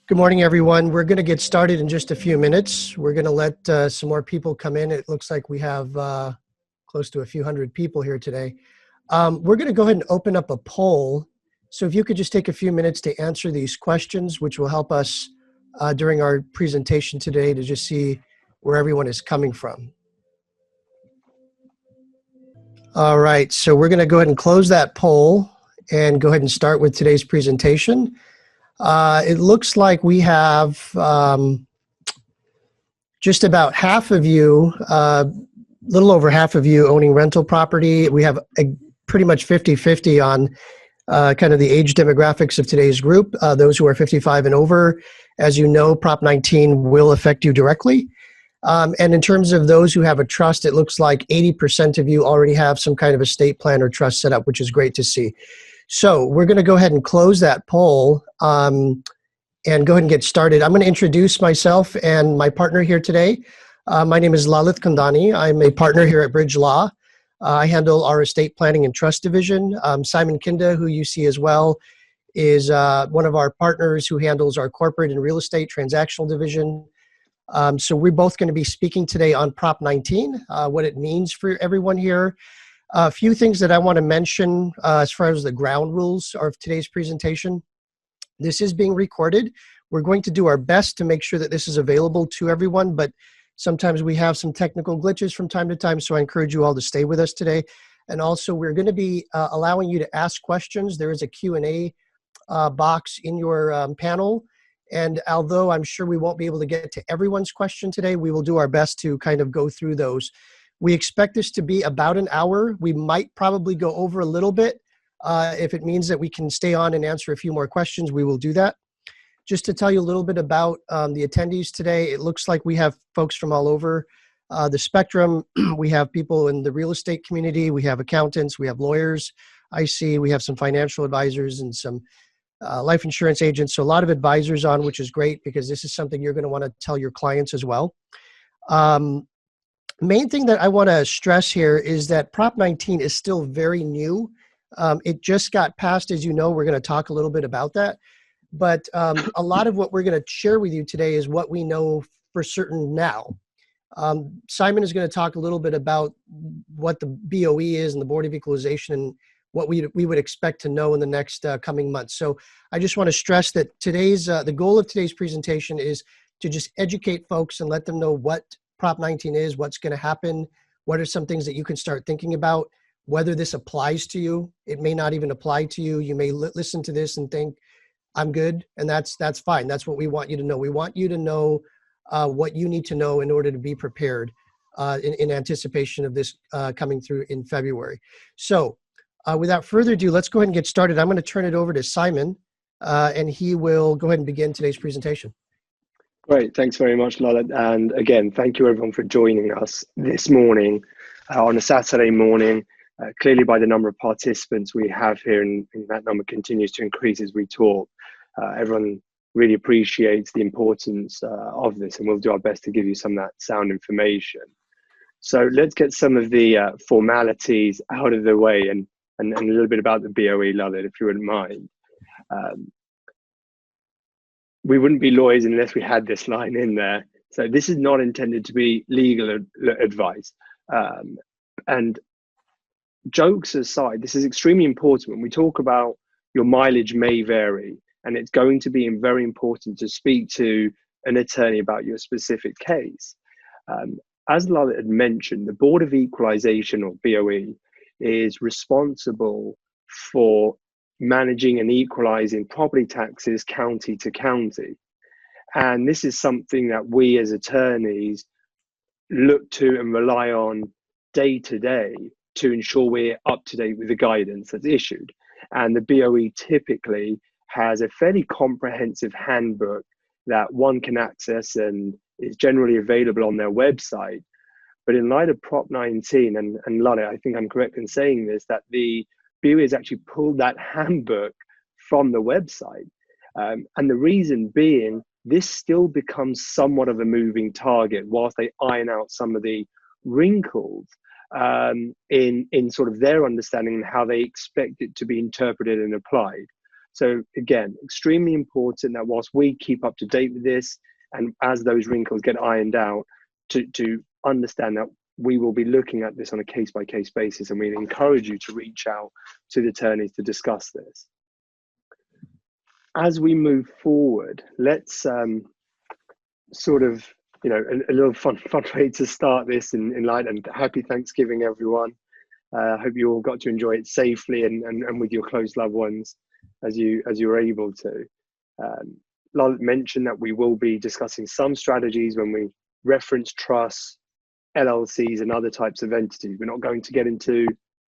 Good morning, everyone. We're going to get started in just a few minutes. We're going to let some more people come in. It looks like we have close to a few hundred people here today. We're going to go ahead and open up a poll. So if you could just take a few minutes to answer these questions, which will help us during our presentation today to just see where everyone is coming from. All right, so we're going to go ahead and close that poll and go ahead and start with today's presentation. It looks like we have just about half of you, little over half of you owning rental property. We have pretty much 50-50 on kind of the age demographics of today's group. Those who are 55 and over, as you know, Prop 19 will affect you directly. And in terms of those who have a trust, it looks like 80% of you already have some kind of estate plan or trust set up, which is great to see. So we're going to go ahead and close that poll and go ahead and get started. I'm going to introduce myself and my partner here today. My name is Lalit Kundani. I'm a partner here at Bridge Law. I handle our estate planning and trust division. Simon Khinda, who you see as well, is one of our partners who handles our corporate and real estate transactional division. So we're both going to be speaking today on Prop 19, what it means for everyone here. A few things that I want to mention as far as the ground rules of today's presentation. This is being recorded. We're going to do our best to make sure that this is available to everyone, but sometimes we have some technical glitches from time to time, so I encourage you all to stay with us today. And also, we're going to be allowing you to ask questions. There is a Q&A box in your panel, and although I'm sure we won't be able to get to everyone's question today, we will do our best to kind of go through those. We expect this to be about an hour. We might probably go over a little bit. If it means that we can stay on and answer a few more questions, we will do that. Just to tell you a little bit about the attendees today, it looks like we have folks from all over the spectrum. We have people in the real estate community. We have accountants. We have lawyers. I see we have some financial advisors and some life insurance agents. So a lot of advisors on, which is great because this is something you're going to want to tell your clients as well. Main thing that I want to stress here is that Prop 19 is still very new. It just got passed, as you know. We're going to talk a little bit about that. But a lot of what we're going to share with you today is what we know for certain now. Simon is going to talk a little bit about what the BOE is and the Board of Equalization and what we would expect to know in the next coming months. So I just want to stress that today's the goal of today's presentation is to just educate folks and let them know what Prop 19 is, what's going to happen, what are some things that you can start thinking about, whether this applies to you. It may not even apply to you. You may listen to this and think, I'm good, and that's fine. That's what we want you to know. We want you to know what you need to know in order to be prepared in anticipation of this coming through in February. So without further ado, let's go ahead and get started. I'm going to turn it over to Simon, and he will go ahead and begin today's presentation. Great, thanks very much, Lalit. And again, thank you everyone for joining us this morning on a Saturday morning. Clearly by the number of participants we have here, and that number continues to increase as we talk. Everyone really appreciates the importance of this, and we'll do our best to give you some of that sound information. So let's get some of the formalities out of the way and a little bit about the BOE, Lalit, if you wouldn't mind. We wouldn't be lawyers unless we had this line in there. So this is not intended to be legal advice. And jokes aside, this is extremely important. When we talk about your mileage may vary, and it's going to be very important to speak to an attorney about your specific case. As Lalit had mentioned, the Board of Equalization, or BOE, is responsible for managing and equalizing property taxes county to county. And this is something that we as attorneys look to and rely on day to day to ensure we're up to date with the guidance that's issued. And the BOE typically has a fairly comprehensive handbook that one can access and is generally available on their website. But in light of Prop 19, and Lalit, I think I'm correct in saying this, that the BOE has actually pulled that handbook from the website. And the reason being, this still becomes somewhat of a moving target whilst they iron out some of the wrinkles in sort of their understanding and how they expect it to be interpreted and applied. So again, extremely important that whilst we keep up to date with this, and as those wrinkles get ironed out, to understand that we will be looking at this on a case-by-case basis, and we encourage you to reach out to the attorneys to discuss this. As we move forward, let's sort of, you know, a little fun way to start this in light, and happy Thanksgiving, everyone. I hope you all got to enjoy it safely and with your close loved ones as you were able to. Lalit mentioned that we will be discussing some strategies when we reference trusts, LLCs, and other types of entities. We're not going to get into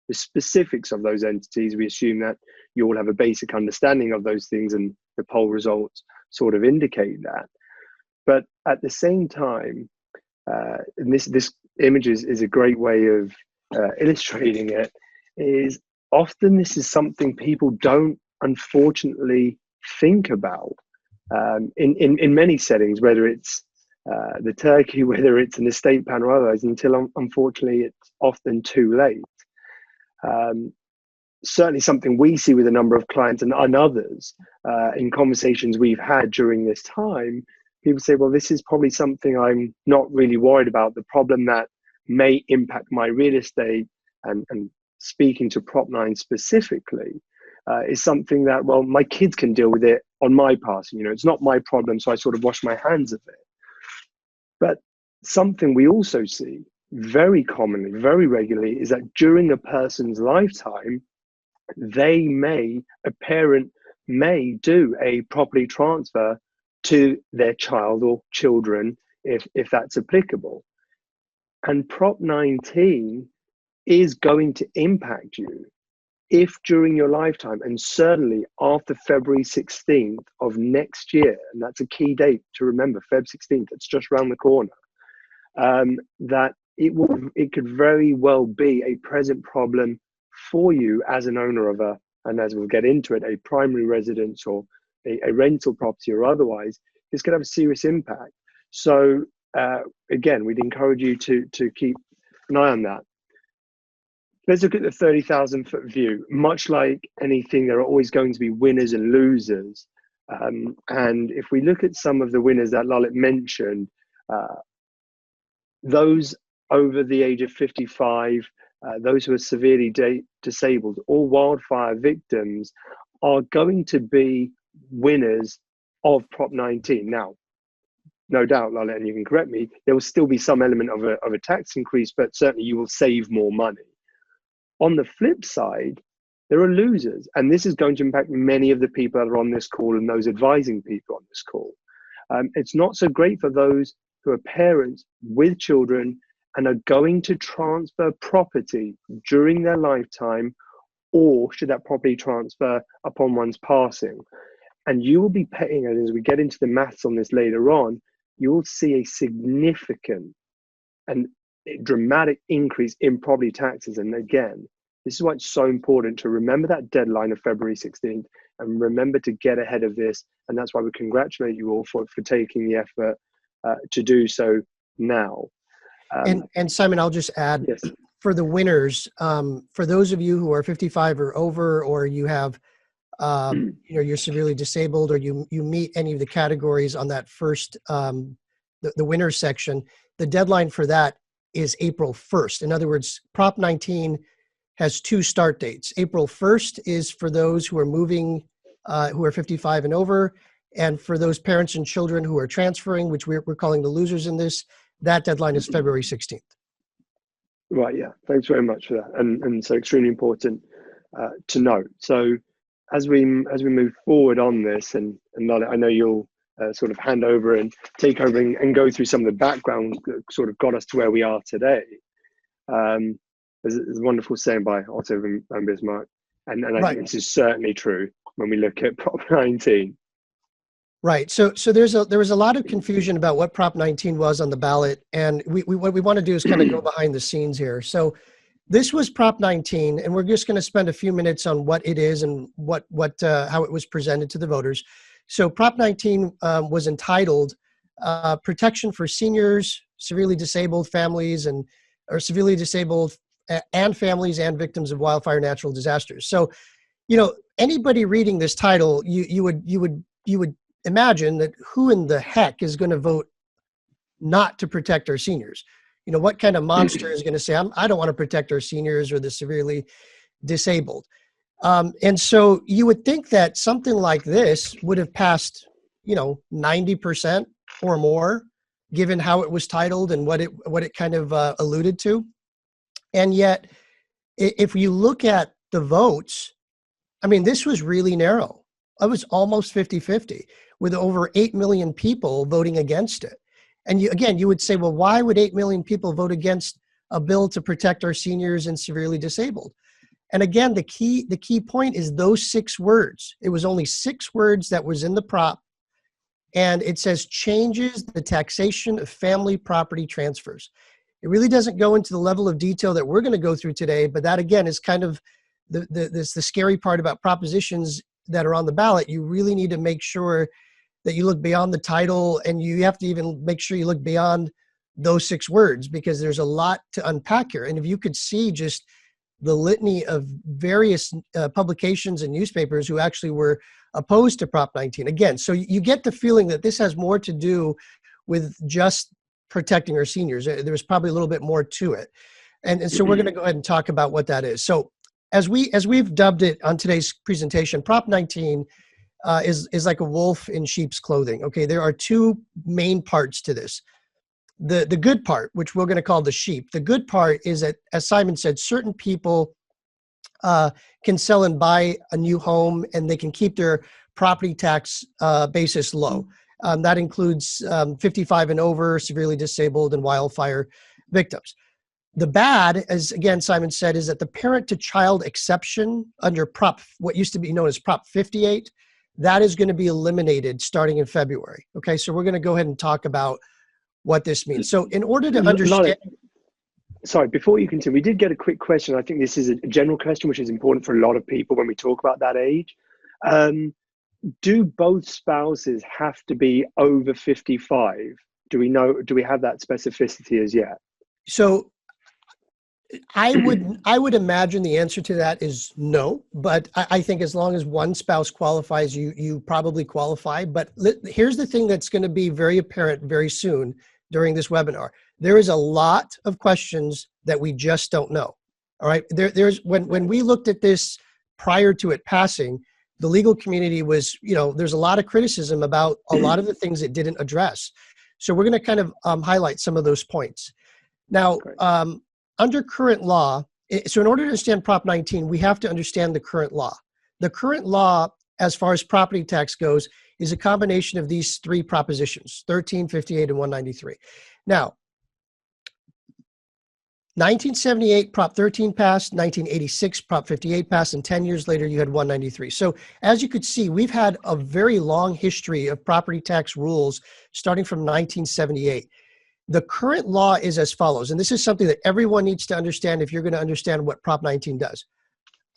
the specifics of those entities. We assume that you all have a basic understanding of those things, and the poll results sort of indicate that. But at the same time, and this image is a great way of illustrating it, is often this is something people don't unfortunately think about in many settings, whether it's the turkey, whether it's an estate plan or otherwise, until unfortunately it's often too late. Certainly something we see with a number of clients and others in conversations we've had during this time. People say, well, this is probably something I'm not really worried about. The problem that may impact my real estate, and speaking to Prop 9 specifically, is something that, well, my kids can deal with it on my passing. You know, it's not my problem, so I sort of wash my hands of it. But something we also see very commonly, very regularly, is that during a person's lifetime, a parent may do a property transfer to their child or children, if that's applicable. And Prop 19 is going to impact you if during your lifetime, and certainly after February 16th of next year, and that's a key date to remember, Feb 16th, it's just around the corner, that it could very well be a present problem for you as an owner of and as we'll get into it, a primary residence or a rental property or otherwise. This could have a serious impact. So again, we'd encourage you to keep an eye on that. Let's look at the 30,000-foot view. Much like anything, there are always going to be winners and losers. And if we look at some of the winners that Lalit mentioned, those over the age of 55, those who are severely disabled, or wildfire victims, are going to be winners of Prop 19. Now, no doubt, Lalit, and you can correct me, there will still be some element of a tax increase, but certainly you will save more money. On the flip side, there are losers, and this is going to impact many of the people that are on this call and those advising people on this call. It's not so great for those who are parents with children and are going to transfer property during their lifetime, or should that property transfer upon one's passing. And you will be paying, and as we get into the maths on this later on, you will see a significant and dramatic increase in property taxes. And again, this is why it's so important to remember that deadline of February 16th and remember to get ahead of this. And that's why we congratulate you all for taking the effort to do so now. And Simon, I'll just add, yes, for the winners, for those of you who are 55 or over, or you have, you're severely disabled, or you meet any of the categories on that first, the winners section, the deadline for that is April 1st. In other words, Prop 19 has two start dates. April 1st is for those who are moving, who are 55 and over, and for those parents and children who are transferring, which we're calling the losers in this, that deadline is February 16th. Right, yeah, thanks very much for that. And so extremely important to note. So as we move forward on this, and Lalit, I know you'll sort of hand over and take over and go through some of the background that sort of got us to where we are today. There's a wonderful saying by Otto von Bismarck, and I think this is certainly true when we look at Prop 19. Right. So there was a lot of confusion about what Prop 19 was on the ballot, and what we want to do is kind of go behind the scenes here. So this was Prop 19, and we're just going to spend a few minutes on what it is and how it was presented to the voters. So Prop 19 was entitled "Protection for Seniors, Severely Disabled Families, or Severely Disabled and Families and Victims of Wildfire Natural Disasters." So, Anybody reading this title, you would imagine that who in the heck is going to vote not to protect our seniors? What kind of monster is going to say, I don't want to protect our seniors or the severely disabled? And so you would think that something like this would have passed, 90% or more, given how it was titled and what it kind of alluded to. And yet, if you look at the votes, this was really narrow. It was almost 50-50, with over 8 million people voting against it. And you would say, well, why would 8 million people vote against a bill to protect our seniors and severely disabled? And again, the key point is those 6 words. It was only 6 words that was in the prop. And it says changes the taxation of family property transfers. It really doesn't go into the level of detail that we're going to go through today, but that again is kind of the scary part about propositions that are on the ballot. You really need to make sure that you look beyond the title, and you have to even make sure you look beyond those 6 words, because there's a lot to unpack here. And if you could see just the litany of various publications and newspapers who actually were opposed to Prop 19. Again, so you get the feeling that this has more to do with just protecting our seniors. There's probably a little bit more to it. And so we're going to go ahead and talk about what that is. So as we've dubbed it on today's presentation, Prop 19 is like a wolf in sheep's clothing. Okay, there are 2 main parts to this. The good part, which we're going to call the sheep, the good part is that, as Simon said, certain people can sell and buy a new home, and they can keep their property tax basis low. That includes 55 and over, severely disabled, and wildfire victims. The bad, as again Simon said, is that the parent-to-child exception under what used to be known as Prop 58, that is going to be eliminated starting in February. Okay, so we're going to go ahead and talk about what this means. So in order to understand... Sorry, before you continue, we did get a quick question. I think this is a general question, which is important for a lot of people when we talk about that age. Do both spouses have to be over 55? Do we have that specificity as yet? So I would imagine the answer to that is no, but I think as long as one spouse qualifies, you probably qualify. But here's the thing that's going to be very apparent very soon during this webinar. There is a lot of questions that we just don't know. All right. When we looked at this prior to it passing, the legal community was, there's a lot of criticism about a lot of the things it didn't address. So we're going to kind of highlight some of those points. Now, under current law, so in order to understand Prop 19, we have to understand the current law. The current law, as far as property tax goes, is a combination of these 3 propositions, 13, 58, and 193. Now, 1978, Prop 13 passed, 1986, Prop 58 passed, and 10 years later, you had 193. So as you could see, we've had a very long history of property tax rules starting from 1978. The current law is as follows, and this is something that everyone needs to understand if you're going to understand what Prop 19 does.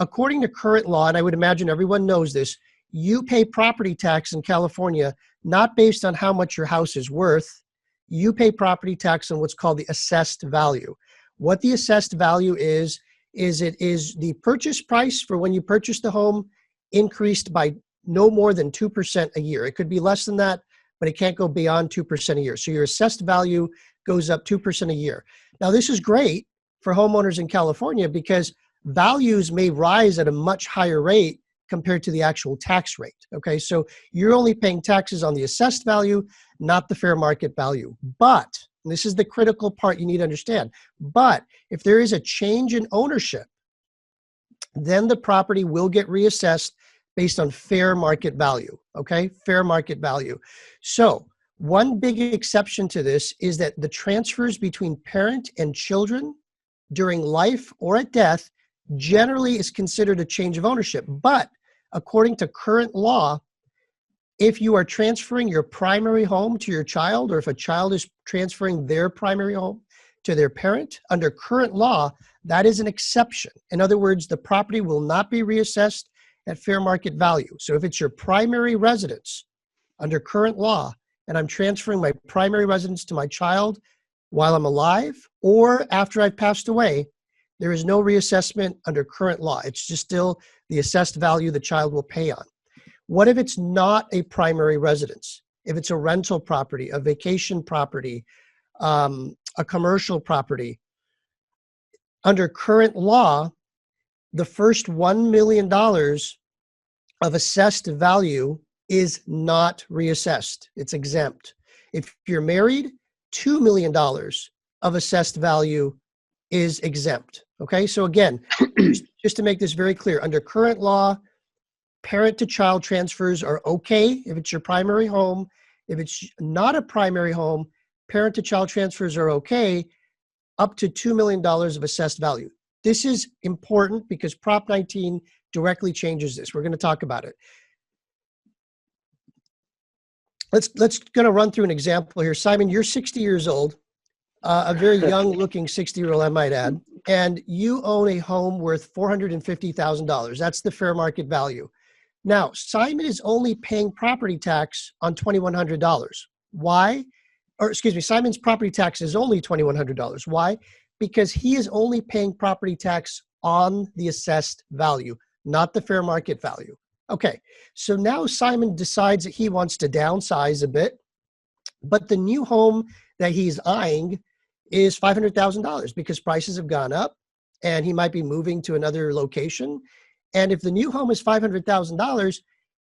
According to current law, and I would imagine everyone knows this, you pay property tax in California not based on how much your house is worth. You pay property tax on what's called the assessed value. What the assessed value is it is the purchase price for when you purchase the home increased by no more than 2% a year. It could be less than that, but it can't go beyond 2% a year. So your assessed value goes up 2% a year. Now, this is great for homeowners in California because values may rise at a much higher rate compared to the actual tax rate. Okay, so you're only paying taxes on the assessed value, not the fair market value. But, and this is the critical part you need to understand, but if there is a change in ownership, then the property will get reassessed based on fair market value, okay? Fair market value. So one big exception to this is that the transfers between parent and children during life or at death generally is considered a change of ownership. But according to current law, if you are transferring your primary home to your child, or if a child is transferring their primary home to their parent, under current law, that is an exception. In other words, the property will not be reassessed at fair market value. So if it's your primary residence under current law, and I'm transferring my primary residence to my child while I'm alive or after I've passed away, there is no reassessment under current law. It's just still the assessed value the child will pay on. What if it's not a primary residence? If it's a rental property, a vacation property, a commercial property? Under current law, the first $1 million of assessed value is not reassessed. It's exempt. If you're married, $2 million of assessed value is exempt. Okay, so again, just to make this very clear, under current law, parent-to-child transfers are okay if it's your primary home. If it's not a primary home, parent-to-child transfers are okay up to $2 million of assessed value. This is important because Prop 19 directly changes this. We're going to talk about it. Let's going to run through an example here. Simon, you're 60 years old, a very young-looking 60-year-old, I might add, and you own a home worth $450,000. That's the fair market value. Now, Simon is only paying property tax on $2,100. Why? Or excuse me, Simon's property tax is only $2,100. Why? Because he is only paying property tax on the assessed value, not the fair market value. Okay, so now Simon decides that he wants to downsize a bit, but the new home that he's eyeing is $500,000 because prices have gone up and he might be moving to another location. And if the new home is $500,000,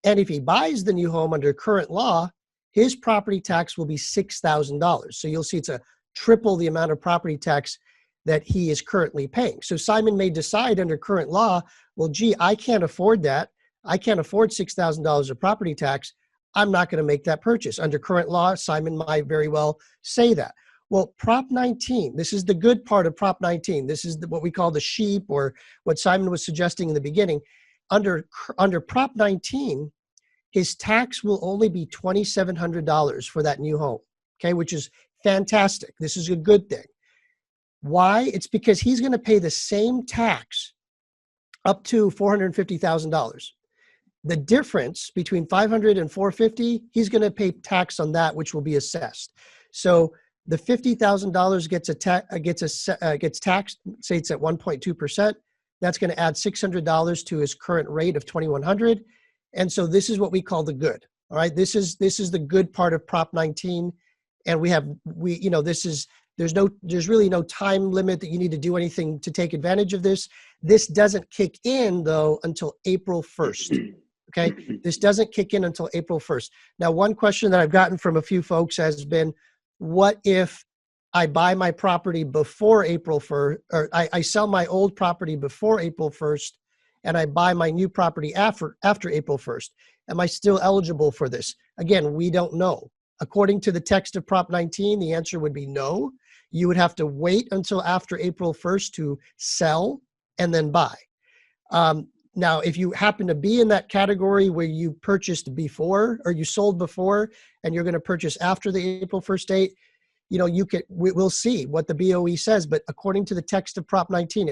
and if he buys the new home under current law, his property tax will be $6,000. So you'll see it's a triple the amount of property tax that he is currently paying. So Simon may decide under current law, well, gee, I can't afford that. I can't afford $6,000 of property tax. I'm not going to make that purchase. Under current law, Simon might very well say that. Well, Prop 19, this is the good part of Prop 19. This is what we call the sheep, or what Simon was suggesting in the beginning. Under Prop 19, his tax will only be $2,700 for that new home, okay, which is fantastic. This is a good thing. Why? It's because he's going to pay the same tax up to $450,000. The difference between $500,000 and $450,000, he's going to pay tax on that, which will be assessed. So the $50,000 gets taxed. Say it's at 1.2%. That's going to add $600 to his current rate of $2,100. And so this is what we call the good. All right, this is the good part of Prop 19, and there's really no time limit that you need to do anything to take advantage of this. This doesn't kick in though until April 1st. Okay, this doesn't kick in until April 1st. Now, one question that I've gotten from a few folks has been, what if I buy my property before April 1st, or I sell my old property before April 1st, and I buy my new property after April 1st? Am I still eligible for this? Again, we don't know. According to the text of Prop 19, the answer would be no. You would have to wait until after April 1st to sell and then buy. Now, if you happen to be in that category where you purchased before, or you sold before, and you're going to purchase after the April 1st date, we'll see what the BOE says. But according to the text of Prop 19,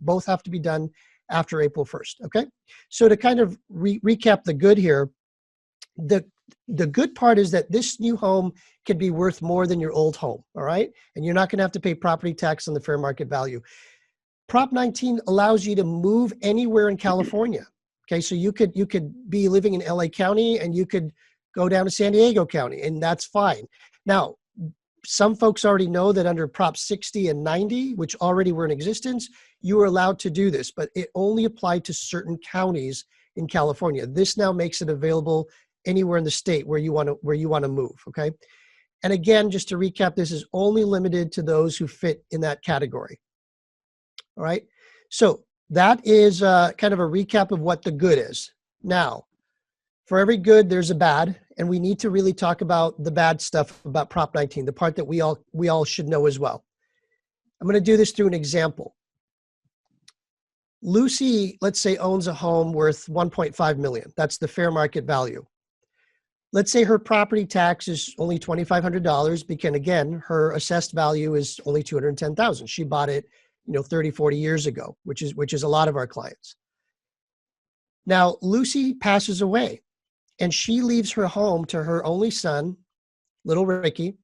both have to be done after April 1st. Okay. So to kind of recap the good here, the good part is that this new home could be worth more than your old home. All right. And you're not going to have to pay property tax on the fair market value. Prop 19 allows you to move anywhere in California. Okay, so you could be living in LA County and you could go down to San Diego County, and that's fine. Now, some folks already know that under Prop 60 and 90, which already were in existence, you were allowed to do this, but it only applied to certain counties in California. This now makes it available anywhere in the state where you want to move. Okay, and again, just to recap, this is only limited to those who fit in that category. All right, so that is kind of a recap of what the good is. Now, for every good, there's a bad, and we need to really talk about the bad stuff about Prop 19, the part that we all should know as well. I'm going to do this through an example. Lucy, let's say, owns a home worth $1.5 million. That's the fair market value. Let's say her property tax is only $2,500 because, again, her assessed value is only $210,000. She bought it 30, 40 years ago, which is a lot of our clients. Now, Lucy passes away and she leaves her home to her only son, little Ricky,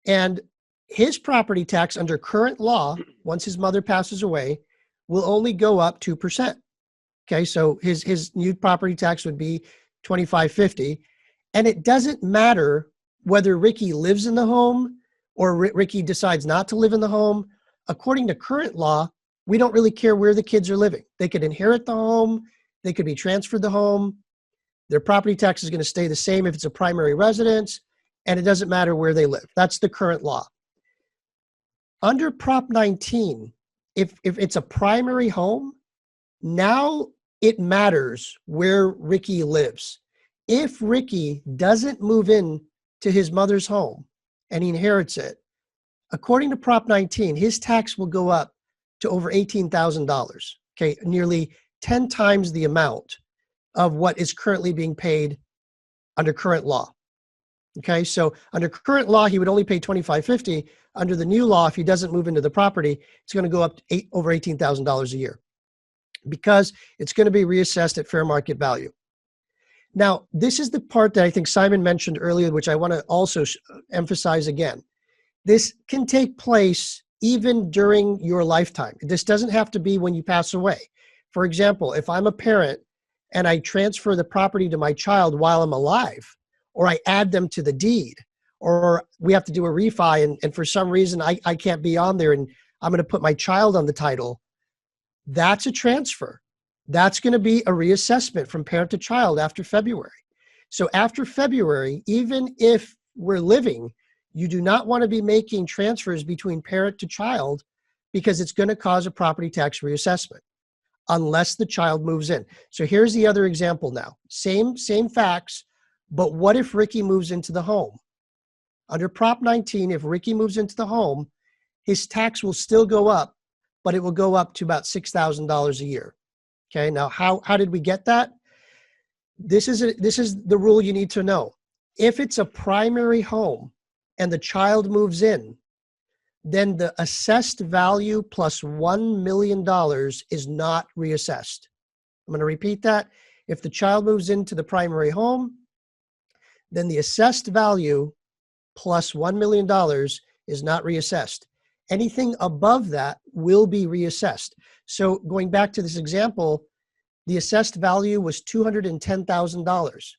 and his property tax under current law, once his mother passes away, will only go up 2%. Okay, so his new property tax would be 2550, and it doesn't matter whether Ricky lives in the home or Ricky decides not to live in the home. According to current law, we don't really care where the kids are living. They could inherit the home, they could be transferred the home. Their property tax is going to stay the same if it's a primary residence, and it doesn't matter where they live. That's the current law. Under Prop 19, if it's a primary home, now it matters where Ricky lives. If Ricky doesn't move in to his mother's home and he inherits it, according to Prop 19, his tax will go up to over $18,000, okay, nearly 10 times the amount of what is currently being paid under current law. Okay, so under current law, he would only pay $2550. Under the new law, if he doesn't move into the property, it's going to go up to over $18,000 a year because it's going to be reassessed at fair market value. Now, this is the part that I think Simon mentioned earlier, which I want to also emphasize again. This can take place even during your lifetime. This doesn't have to be when you pass away. For example, if I'm a parent and I transfer the property to my child while I'm alive, or I add them to the deed, or we have to do a refi and for some reason I can't be on there and I'm going to put my child on the title, that's a transfer. That's going to be a reassessment from parent to child after February. So after February, even if we're living, you do not want to be making transfers between parent to child because it's going to cause a property tax reassessment unless the child moves in. So here's the other example now. Same facts, but what if Ricky moves into the home? Under Prop 19, if Ricky moves into the home, his tax will still go up, but it will go up to about $6,000 a year. Okay, now how did we get that? This is the rule you need to know. If it's a primary home and the child moves in, then the assessed value plus $1 million is not reassessed. I'm going to repeat that. If the child moves into the primary home, then the assessed value plus $1 million is not reassessed. Anything above that will be reassessed. So going back to this example, the assessed value was $210,000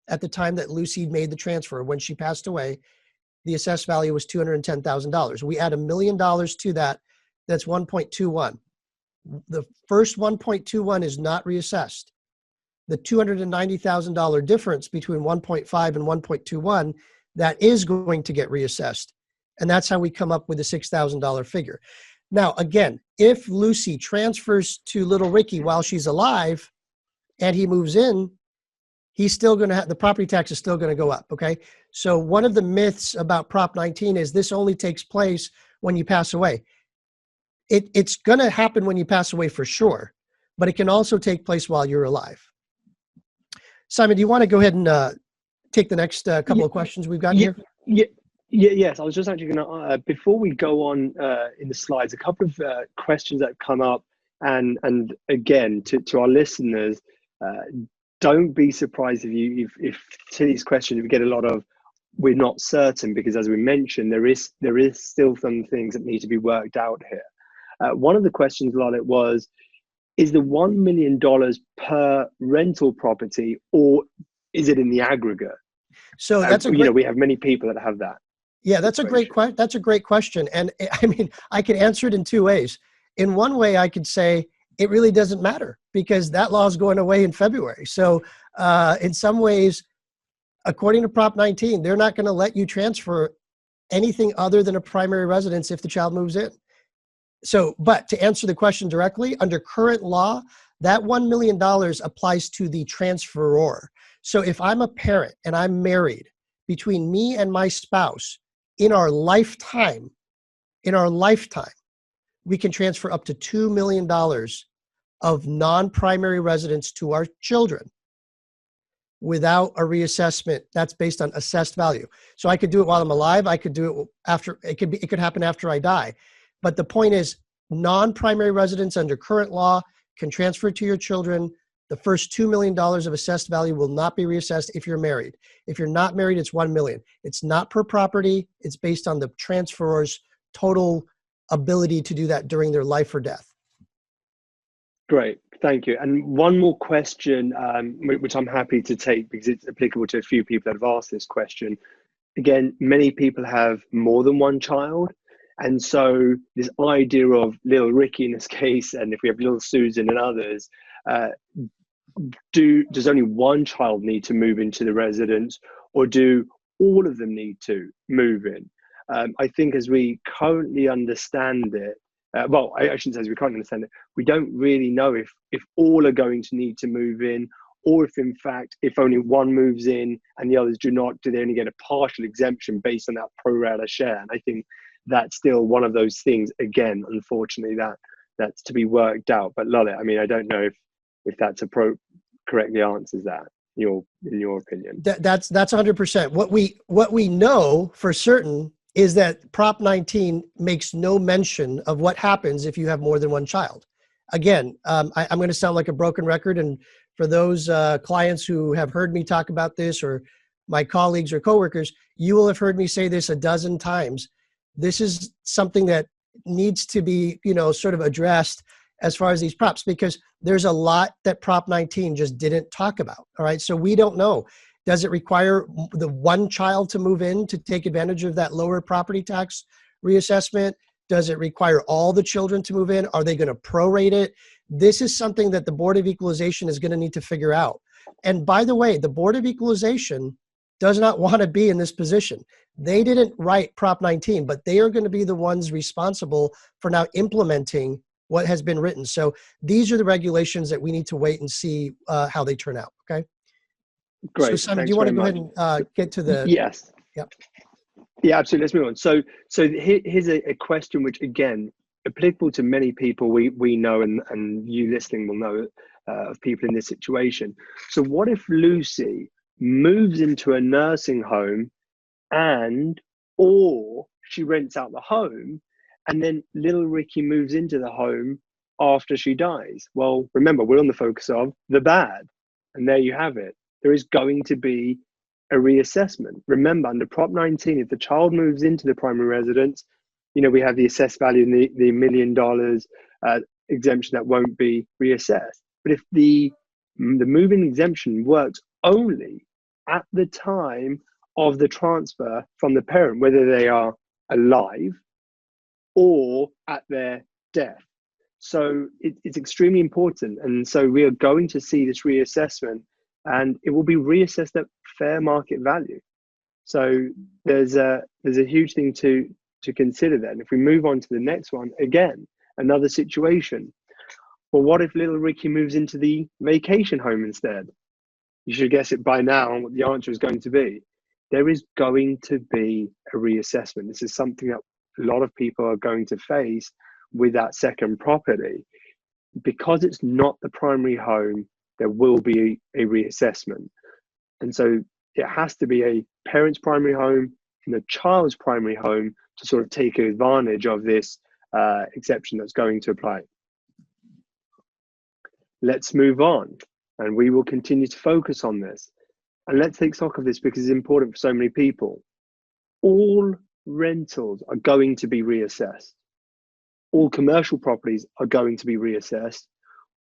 at the time that Lucy made the transfer. When she passed away, the assessed value was $210,000. We add $1 million to that, that's 1.21. The first 1.21 is not reassessed. The $290,000 difference between 1.5 and 1.21, that is going to get reassessed. And that's how we come up with the $6,000 figure. Now, again, if Lucy transfers to little Ricky while she's alive and he moves in, he's still going to have, the property tax is still going to go up, okay? So one of the myths about Prop 19 is this only takes place when you pass away. It's going to happen when you pass away for sure, but it can also take place while you're alive. Simon, do you want to go ahead and take the next couple of questions we've got here? Yes, I was just actually going to, before we go on in the slides, a couple of questions that come up. And again, to our listeners, don't be surprised if to these questions we get a lot of, we're not certain, because as we mentioned, there is still some things that need to be worked out here. One of the questions, Lalit, was, is the $1 million per rental property, or is it in the aggregate? So that's a great, we have many people that have that. Yeah, that's a great question. And I mean, I could answer it in two ways. In one way, I could say it really doesn't matter because that law is going away in February. So in some ways, according to Prop 19, they're not going to let you transfer anything other than a primary residence if the child moves in. So, but to answer the question directly, under current law, that $1 million applies to the transferor. So if I'm a parent and I'm married, between me and my spouse, in our lifetime, we can transfer up to $2 million of non-primary residence to our children without a reassessment. That's based on assessed value. So I could do it while I'm alive. I could do it after, it could happen after I die. But the point is, non-primary residents under current law can transfer to your children. The first $2 million of assessed value will not be reassessed if you're married. If you're not married, it's $1 million. It's not per property. It's based on the transferor's total ability to do that during their life or death. Great, thank you. And one more question, which I'm happy to take because it's applicable to a few people that have asked this question. Again, many people have more than one child. And so this idea of little Ricky in this case, and if we have little Susan and others, uh, does only one child need to move into the residence, or do all of them need to move in? I think as we currently understand it, well, I shouldn't say as we currently understand it, we don't really know if all are going to need to move in, or if in fact, if only one moves in and the others do not, do they only get a partial exemption based on that pro rata share? And I think that's still one of those things, again, unfortunately, that's to be worked out. But Lalit, I mean, I don't know if that's correctly answers that in your opinion. That's 100%. What we know for certain is that Prop 19 makes no mention of what happens if you have more than one child. Again, I'm going to sound like a broken record, and for those clients who have heard me talk about this, or my colleagues or coworkers, you will have heard me say this a dozen times. This is something that needs to be, sort of addressed as far as these props, because there's a lot that Prop 19 just didn't talk about. All right. So we don't know. Does it require the one child to move in to take advantage of that lower property tax reassessment? Does it require all the children to move in? Are they going to prorate it? This is something that the Board of Equalization is going to need to figure out. And by the way, the Board of Equalization does not want to be in this position. They didn't write Prop 19, but they are going to be the ones responsible for now implementing what has been written. So these are the regulations that we need to wait and see how they turn out. Okay. Great. So Simon, Thanks do you want to very go much. ahead and get to the? Yes. Yep. Yeah, absolutely. Let's move on. So here's a question which, again, applicable to many people we know, and you listening will know of people in this situation. So what if Lucy moves into a nursing home and or she rents out the home, and then little Ricky moves into the home after she dies? Well, remember, we're on the focus of the bad, and there you have it. There is going to be a reassessment. Remember, under Prop 19, if the child moves into the primary residence, we have the assessed value in the $1 million exemption that won't be reassessed. But if the move-in exemption works only at the time of the transfer from the parent, whether they are alive or at their death. So it's extremely important. And so we are going to see this reassessment, and it will be reassessed at fair market value. So there's a huge thing to consider then. If we move on to the next one, again, another situation. Well, what if little Ricky moves into the vacation home instead? You should guess it by now what the answer is going to be. There is going to be a reassessment. This is something that a lot of people are going to face with that second property. Because it's not the primary home, there will be a reassessment. And so it has to be a parent's primary home and the child's primary home to sort of take advantage of this exception that's going to apply. Let's move on, and we will continue to focus on this. And let's take stock of this because it's important for so many people. All rentals are going to be reassessed. All commercial properties are going to be reassessed.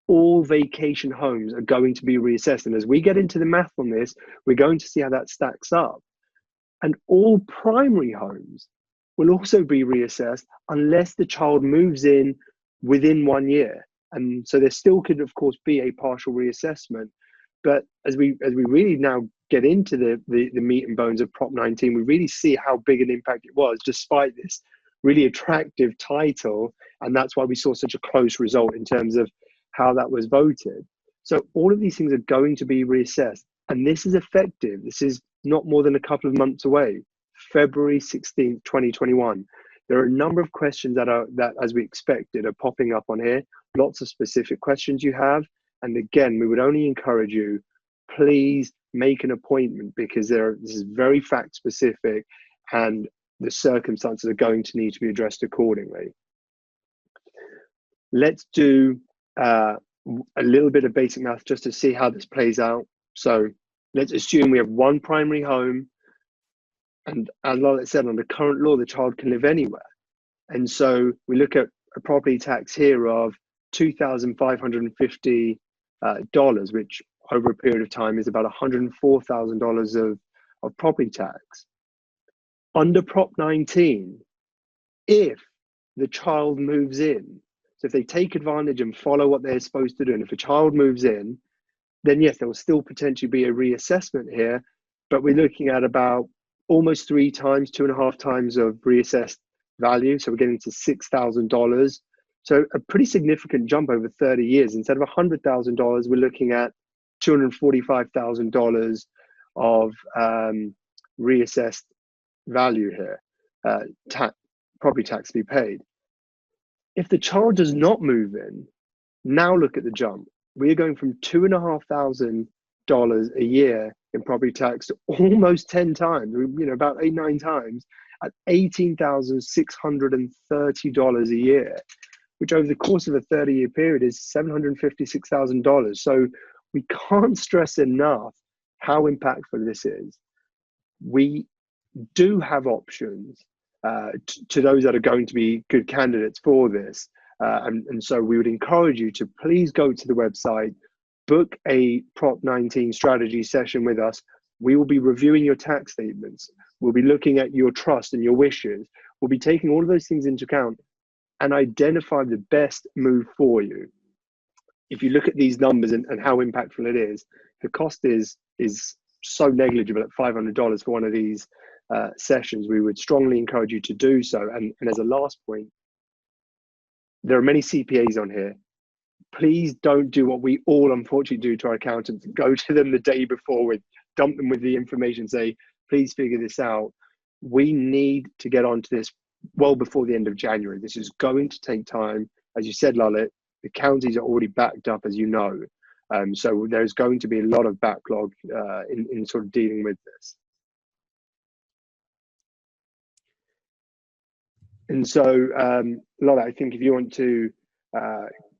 All vacation homes are going to be reassessed. And as we get into the math on this, we're going to see how that stacks up. And all primary homes will also be reassessed unless the child moves in within 1 year. And so there still could, of course, be a partial reassessment. But as we really now get into the meat and bones of Prop 19, we really see how big an impact it was, despite this really attractive title. And that's why we saw such a close result in terms of how that was voted. So all of these things are going to be reassessed. And this is effective. This is not more than a couple of months away, February 16th, 2021. There are a number of questions that, as we expected, are popping up on here. Lots of specific questions you have. And again, we would only encourage you, please make an appointment, because this is very fact specific and the circumstances are going to need to be addressed accordingly. Let's do a little bit of basic math just to see how this plays out. So let's assume we have one primary home, and as Lalit said, under current law, the child can live anywhere. And so we look at a property tax here of $2,550, which over a period of time is about $104,000 of property tax. Under Prop 19, if the child moves in, so if they take advantage and follow what they're supposed to do, and if a child moves in, then yes, there will still potentially be a reassessment here, but we're looking at about almost 3 times, 2.5 times of reassessed value. So we're getting to $6,000. So a pretty significant jump over 30 years. Instead of $100,000, we're looking at $245,000 of reassessed value here, property tax to be paid. If the child does not move in, now look at the jump. We are going from $2,500 a year in property tax to almost 10 times, about 8-9 times, at $18,630 a year, which over the course of a 30-year period is $756,000. So we can't stress enough how impactful this is. We do have options to those that are going to be good candidates for this. And so we would encourage you to please go to the website, book a Prop 19 strategy session with us. We will be reviewing your tax statements. We'll be looking at your trust and your wishes. We'll be taking all of those things into account and identify the best move for you. If you look at these numbers and how impactful it is, the cost is so negligible at $500 for one of these sessions. We would strongly encourage you to do so. And as a last point, there are many CPAs on here. Please don't do what we all unfortunately do to our accountants. Go to them the day before, dump them with the information, say, please figure this out. We need to get onto this well before the end of January. This is going to take time. As you said, Lalit, the counties are already backed up, as you know. So there's going to be a lot of backlog in sort of dealing with this. And so, Lola, I think if you want to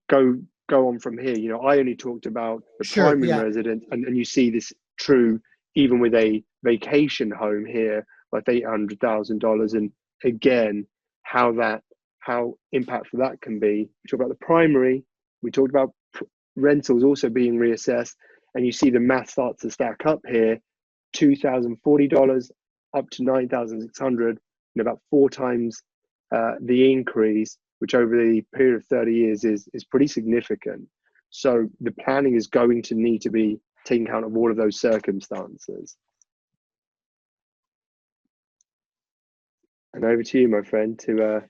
go on from here, I only talked about the primary resident, and you see this true even with a vacation home here with $800,000, and again, how impactful that can be. We talked about the primary, we talked about rentals also being reassessed, and you see the math starts to stack up here, $2,040 up to $9,600, about 4 times the increase, which over the period of 30 years is pretty significant. So the planning is going to need to be taking account of all of those circumstances. And over to you, my friend, to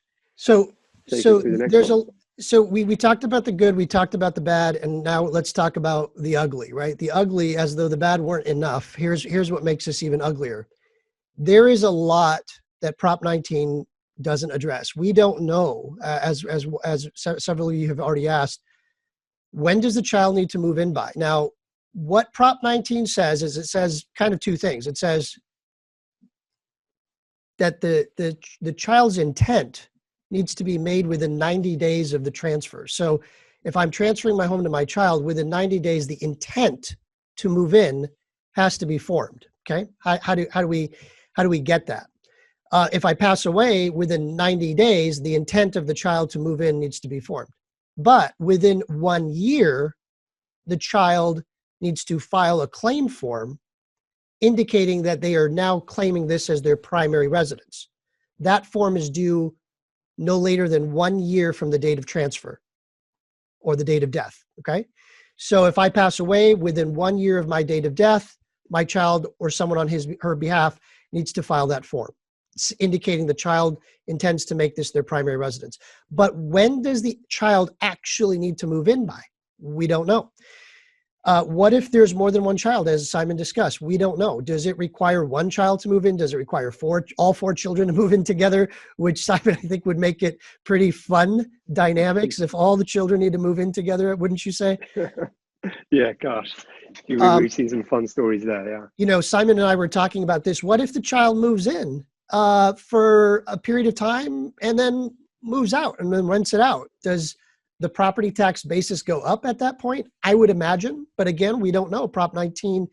we talked about the good, we talked about the bad, and now let's talk about the ugly, right? The ugly, as though the bad weren't enough. Here's what makes this even uglier. There is a lot that Prop 19 doesn't address. We don't know, as several of you have already asked, when does the child need to move in by? Now, what Prop 19 says is it says kind of 2 things. It says that the child's intent needs to be made within 90 days of the transfer. So if I'm transferring my home to my child, within 90 days, the intent to move in has to be formed. Okay, how do we get that? If I pass away within 90 days, the intent of the child to move in needs to be formed. But within 1 year, the child needs to file a claim form indicating that they are now claiming this as their primary residence. That form is due no later than 1 year from the date of transfer or the date of death, okay? So if I pass away within 1 year of my date of death, my child or someone on her behalf needs to file that form, indicating the child intends to make this their primary residence. But when does the child actually need to move in by? We don't know. What if there's more than one child, as Simon discussed? We don't know. Does it require one child to move in? Does it require all 4 children to move in together? Which Simon, I think, would make it pretty fun dynamics if all the children need to move in together, wouldn't you say? Yeah, gosh. We've seen some fun stories there, yeah. Simon and I were talking about this. What if the child moves in for a period of time and then moves out and then rents it out? Does the property tax basis go up at that point? I would imagine, but again, we don't know. Prop 19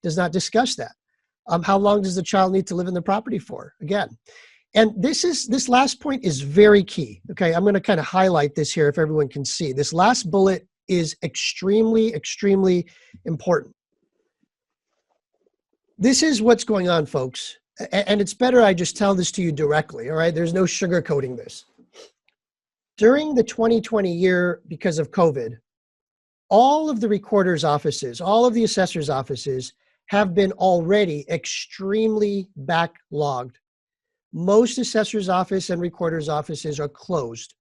does not discuss that. How long does the child need to live in the property for? Again, And this last point is very key. Okay, I'm going to kind of highlight this here if everyone can see. This last bullet is extremely, extremely important. This is what's going on, folks. And it's better I just tell this to you directly, all right? There's no sugarcoating this. During the 2020 year, because of COVID, all of the recorder's offices, all of the assessor's offices have been already extremely backlogged. Most assessor's office and recorder's offices are closed.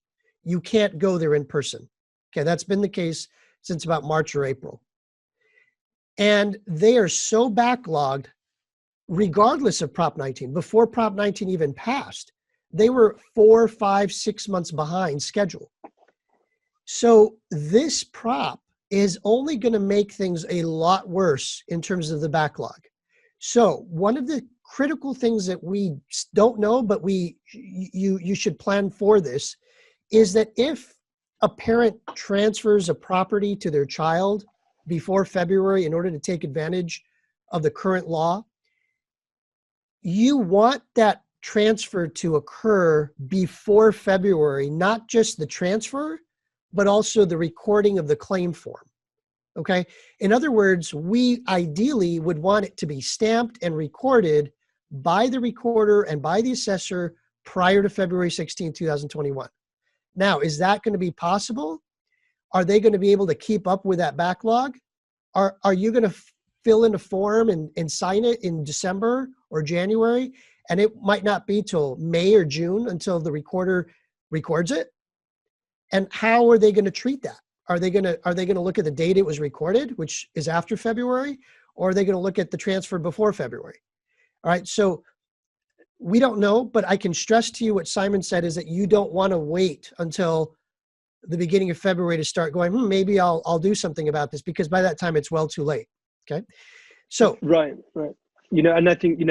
You can't go there in person. Okay, that's been the case since about March or April. And they are so backlogged, regardless of Prop 19. Before Prop 19 even passed, they were 4, 5, 6 months behind schedule. So this prop is only going to make things a lot worse in terms of the backlog. So one of the critical things that we don't know, but you should plan for this, is that if a parent transfers a property to their child before February in order to take advantage of the current law, you want that transfer to occur before February, not just the transfer, but also the recording of the claim form. Okay? In other words, we ideally would want it to be stamped and recorded by the recorder and by the assessor prior to February 16, 2021. Now, is that going to be possible? Are they going to be able to keep up with that backlog? Are you going to fill in a form and sign it in December or January, and it might not be till May or June until the recorder records it? And how are they going to treat that? Are they going to look at the date it was recorded, which is after February, or are they going to look at the transfer before February? All right, so we don't know, but I can stress to you what Simon said is that you don't want to wait until the beginning of February to start going, maybe I'll do something about this, because by that time it's well too late. Okay. So. Right. And I think,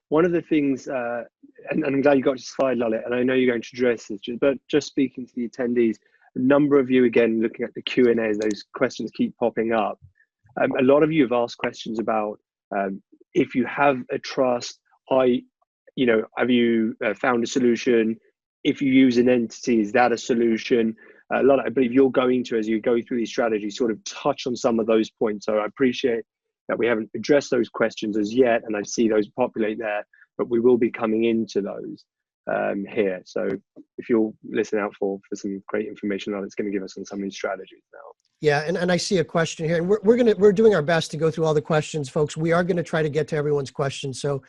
one of the things, and I'm glad you got to slide, Lalit, and I know you're going to address this, but just speaking to the attendees, a number of you, again, looking at the Q&A, those questions keep popping up. A lot of you have asked questions about if you have a trust, have you found a solution? If you use an entity, is that a solution? A lot, I believe you're going to, as you go through these strategies, sort of touch on some of those points. So I appreciate that we haven't addressed those questions as yet, and I see those populate there, but we will be coming into those here. So if you'll listen out for some great information that's going to give us on some of these strategies now. Yeah, and I see a question here, and we're doing our best to go through all the questions, folks. We are going to try to get to everyone's questions. So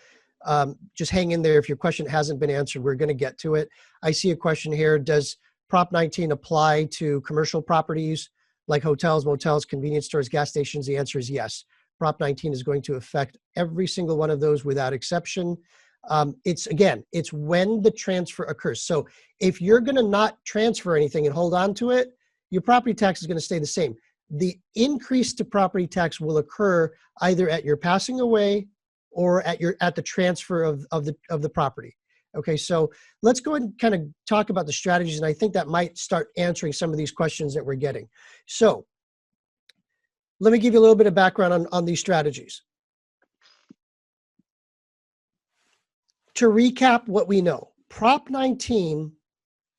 just hang in there. If your question hasn't been answered, we're going to get to it. I see a question here. Does Prop 19 apply to commercial properties like hotels, motels, convenience stores, gas stations? The answer is yes. Prop 19 is going to affect every single one of those without exception. It's when the transfer occurs. So if you're going to not transfer anything and hold on to it, your property tax is going to stay the same. The increase to property tax will occur either at your passing away or at the transfer of the property. Okay, so let's go ahead and kind of talk about the strategies, and I think that might start answering some of these questions that we're getting. So let me give you a little bit of background on these strategies. To recap what we know, Prop 19,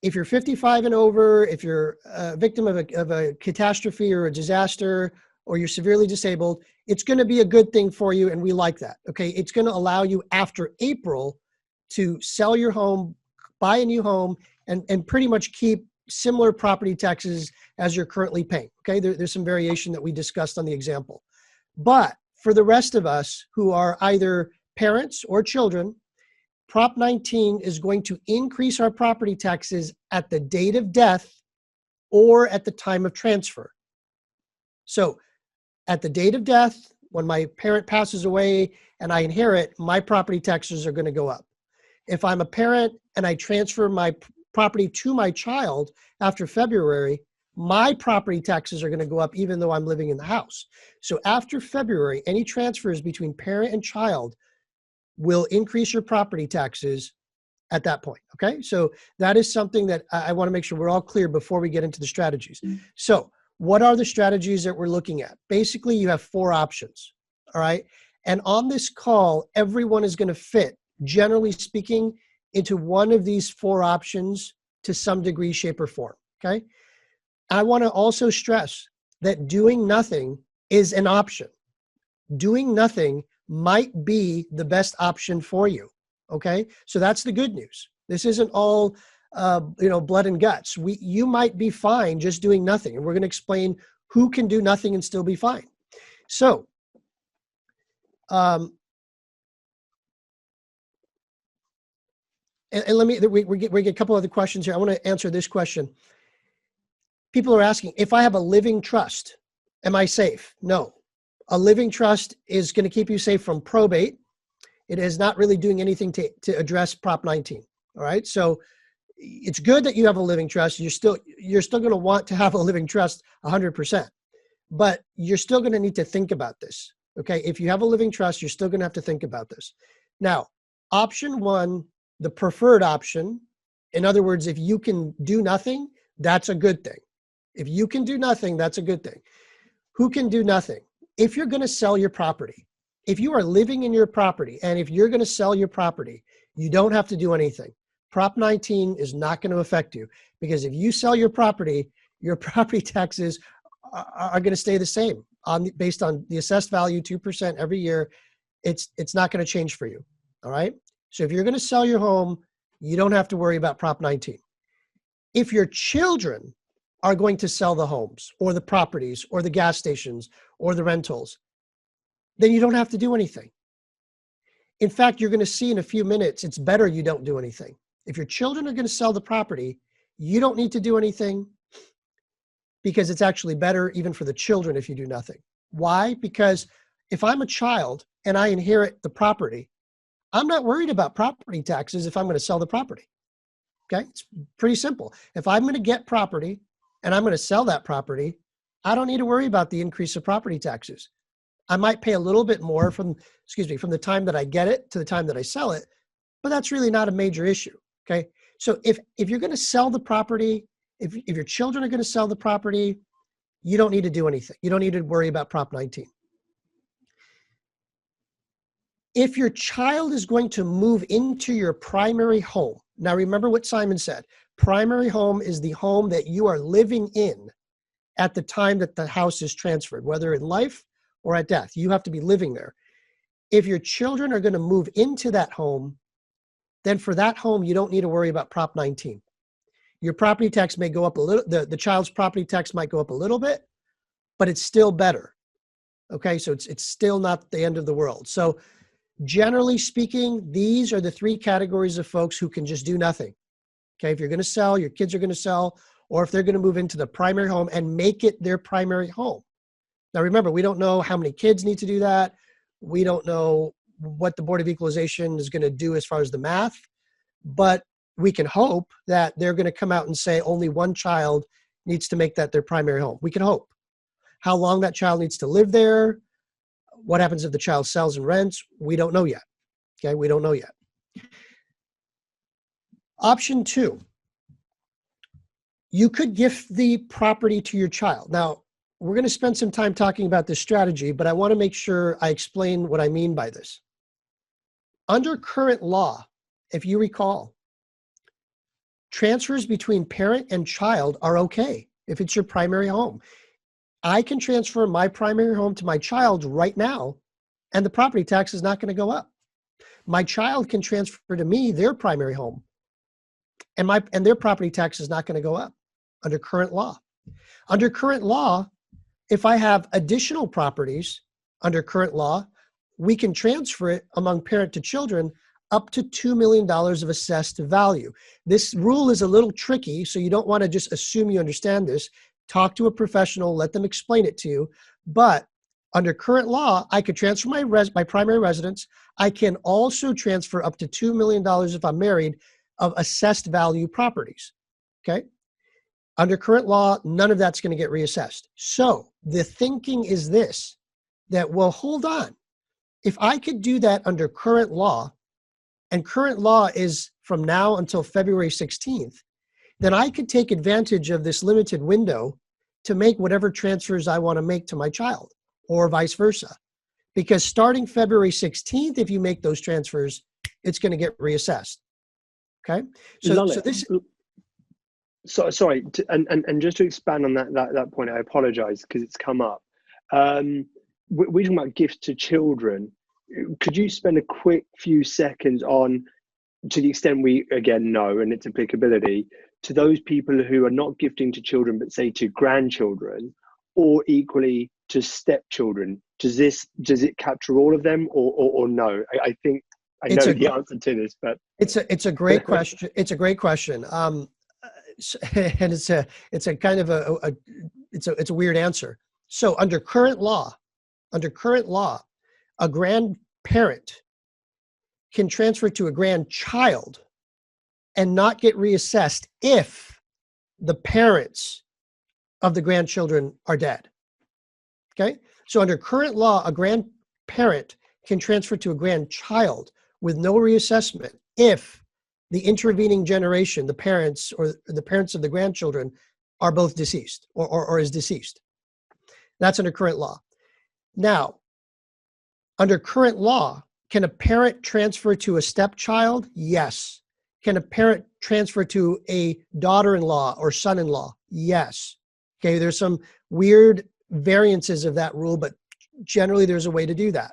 if you're 55 and over, if you're a victim of a catastrophe or a disaster, or you're severely disabled, it's going to be a good thing for you, and we like that. Okay, it's going to allow you after April to sell your home, buy a new home, and pretty much keep similar property taxes as you're currently paying. Okay, there's some variation that we discussed on the example. But for the rest of us who are either parents or children, Prop 19 is going to increase our property taxes at the date of death or at the time of transfer. So at the date of death, when my parent passes away and I inherit, my property taxes are going to go up. If I'm a parent and I transfer my property to my child after February, my property taxes are going to go up even though I'm living in the house. So after February, any transfers between parent and child will increase your property taxes at that point. Okay, so that is something that I want to make sure we're all clear before we get into the strategies. So what are the strategies that we're looking at? Basically, you have 4 options. All right, and on this call, everyone is going to fit, generally speaking, into one of these four options to some degree, shape, or form, okay? I want to also stress that doing nothing is an option. Doing nothing might be the best option for you, okay? So that's the good news. This isn't all, blood and guts. You might be fine just doing nothing, and we're going to explain who can do nothing and still be fine. So, and let me, we get a couple other questions here. I want to answer this question. People are asking, if I have a living trust, am I safe? No. A living trust is going to keep you safe from probate. It is not really doing anything to address Prop 19. All right. So it's good that you have a living trust. You're still going to want to have a living trust 100%, but you're still going to need to think about this. Okay. If you have a living trust, you're still going to have to think about this. Now, option one, the preferred option. In other words, if you can do nothing, that's a good thing. If you can do nothing, that's a good thing. Who can do nothing? If you're going to sell your property, if you are living in your property, and if you're going to sell your property, you don't have to do anything. Prop 19 is not going to affect you, because if you sell your property taxes are going to stay the same based on the assessed value, 2% every year. It's not going to change for you. All right. So if you're going to sell your home, you don't have to worry about Prop 19. If your children are going to sell the homes or the properties or the gas stations or the rentals, then you don't have to do anything. In fact, you're going to see in a few minutes, it's better you don't do anything. If your children are going to sell the property, you don't need to do anything, because it's actually better even for the children if you do nothing. Why? Because if I'm a child and I inherit the property, I'm not worried about property taxes if I'm going to sell the property. Okay? It's pretty simple. If I'm going to get property and I'm going to sell that property, I don't need to worry about the increase of property taxes. I might pay a little bit more from the time that I get it to the time that I sell it, but that's really not a major issue. Okay. So if you're going to sell the property, if your children are going to sell the property, you don't need to do anything. You don't need to worry about Prop 19. If your child is going to move into your primary home, now remember what Simon said, primary home is the home that you are living in at the time that the house is transferred, whether in life or at death. You have to be living there. If your children are going to move into that home, then for that home, you don't need to worry about Prop 19. Your property tax may go up a little, the child's property tax might go up a little bit, but it's still better. Okay, so it's still not the end of the world. So generally speaking, these are the three categories of folks who can just do nothing. Okay, if you're going to sell, your kids are going to sell, or if they're going to move into the primary home and make it their primary home. Now, remember, we don't know how many kids need to do that. We don't know what the Board of Equalization is going to do as far as the math, but we can hope that they're going to come out and say only one child needs to make that their primary home. We can hope. How long that child needs to live there, what happens if the child sells and rents, we don't know yet. Okay, we don't know yet. Option two, you could gift the property to your child. Now, we're going to spend some time talking about this strategy, but I want to make sure I explain what I mean by this. Under current law, if you recall, transfers between parent and child are okay if it's your primary home. I can transfer my primary home to my child right now, and the property tax is not going to go up. My child can transfer to me their primary home, and their property tax is not going to go up under current law. Under current law, if I have additional properties under current law, we can transfer it among parent to children up to $2 million of assessed value. This rule is a little tricky, so you don't want to just assume you understand this. Talk to a professional, let them explain it to you. But under current law, I could transfer my primary residence. I can also transfer up to $2 million if I'm married of assessed value properties, okay? Under current law, none of that's going to get reassessed. So the thinking is this, that, well, hold on. If I could do that under current law, and current law is from now until February 16th, then I could take advantage of this limited window to make whatever transfers I want to make to my child, or vice versa. Because starting February 16th, if you make those transfers, it's going to get reassessed. Okay. So Lalit, this, sorry, and just to expand on that point, I apologize because it's come up. We're talking about gifts to children. Could you spend a quick few seconds on, to the extent we again know and its applicability, to those people who are not gifting to children but say to grandchildren, or equally to stepchildren? Does it capture all of them, or no? I think I know the answer to this, but it's a great question. It's a great question. And it's a kind of it's a weird answer. So under current law, a grandparent can transfer to a grandchild and not get reassessed if the parents of the grandchildren are dead. Okay? So under current law, a grandparent can transfer to a grandchild with no reassessment if the intervening generation, the parents or the parents of the grandchildren, are both deceased or is deceased. That's under current law. Now, under current law, can a parent transfer to a stepchild? Yes. Can a parent transfer to a daughter-in-law or son-in-law? Yes. Okay, there's some weird variances of that rule, but generally there's a way to do that.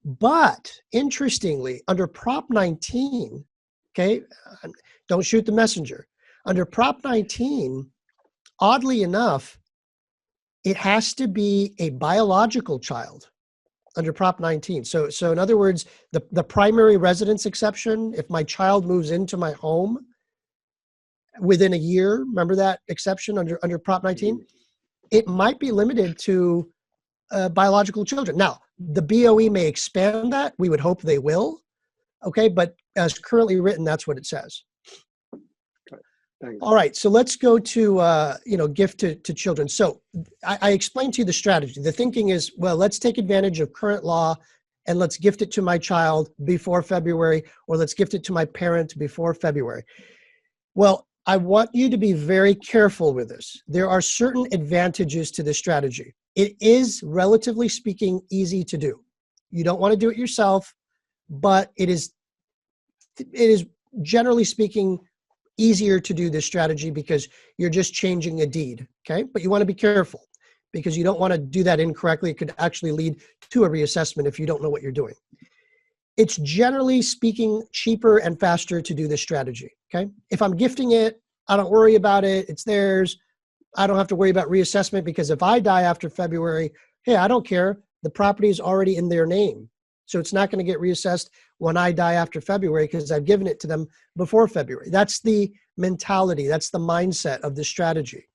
But interestingly, under Prop 19, okay, don't shoot the messenger. Under Prop 19, oddly enough, it has to be a biological child under Prop 19. So in other words, the primary residence exception, if my child moves into my home within a year, remember that exception under Prop 19? It might be limited to biological children. Now, the BOE may expand that. We would hope they will. Okay, but as currently written, that's what it says. Thanks. All right, so let's go to gift to children. So I explained to you the strategy. The thinking is, well, let's take advantage of current law and let's gift it to my child before February, or let's gift it to my parent before February. Well, I want you to be very careful with this. There are certain advantages to this strategy. It is, relatively speaking, easy to do. You don't want to do it yourself, but it is generally speaking easier to do this strategy because you're just changing a deed, okay? But you want to be careful because you don't want to do that incorrectly. It could actually lead to a reassessment if you don't know what you're doing. It's generally speaking cheaper and faster to do this strategy, okay? If I'm gifting it, I don't worry about it. It's theirs. I don't have to worry about reassessment because if I die after February, hey, I don't care. The property is already in their name. So it's not going to get reassessed when I die after February because I've given it to them before February. That's the mentality. That's the mindset of this strategy.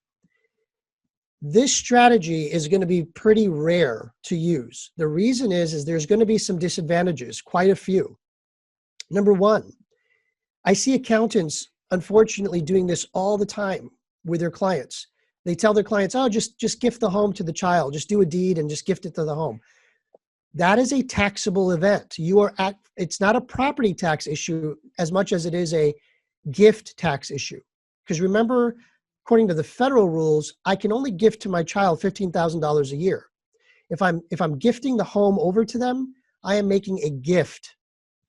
This strategy is going to be pretty rare to use. The reason is there's going to be some disadvantages, quite a few. Number one, I see accountants, unfortunately, doing this all the time with their clients. They tell their clients, oh, just gift the home to the child. Just do a deed and just gift it to the home. That is a taxable event. It's not a property tax issue as much as it is a gift tax issue. Because remember, according to the federal rules, I can only gift to my child $15,000 a year. If I'm gifting the home over to them, I am making a gift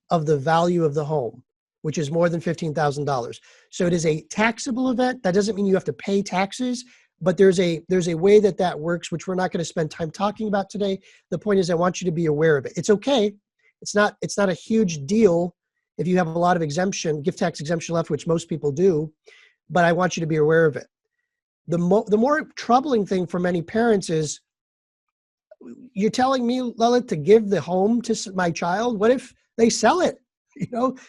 of the value of the home, which is more than $15,000. So it is a taxable event. That doesn't mean you have to pay taxes, but there's a way that works, which we're not going to spend time talking about today. The point is I want you to be aware of it. It's okay. It's not a huge deal if you have a lot of gift tax exemption left, which most people do, but I want you to be aware of it. The more troubling thing for many parents is, you're telling me, Lalit, to give the home to my child? What if they sell it?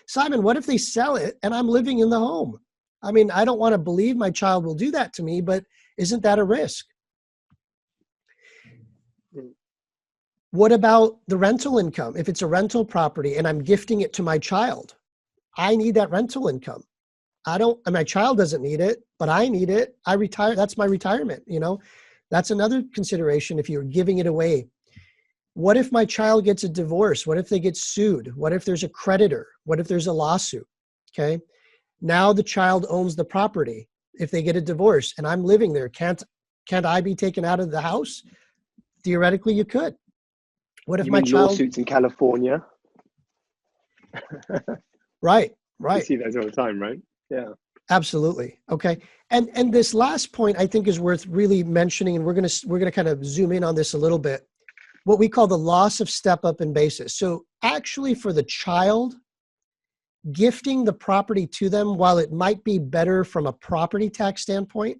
Simon, what if they sell it and I'm living in the home? I mean, I don't want to believe my child will do that to me, but isn't that a risk? What about the rental income? If it's a rental property and I'm gifting it to my child, I need that rental income. My child doesn't need it, but I need it. I retire. That's my retirement. That's another consideration if you're giving it away. What if my child gets a divorce? What if they get sued? What if there's a creditor? What if there's a lawsuit? Okay. Now the child owns the property. If they get a divorce and I'm living there, can't I be taken out of the house? Theoretically, you could. What if you my mean child lawsuits in California? Right. We Right. see those all the time, right? Yeah. Absolutely. Okay. And this last point I think is worth really mentioning, and we're gonna kind of zoom in on this a little bit. What we call the loss of step up in basis. So actually for the child, gifting the property to them, while it might be better from a property tax standpoint,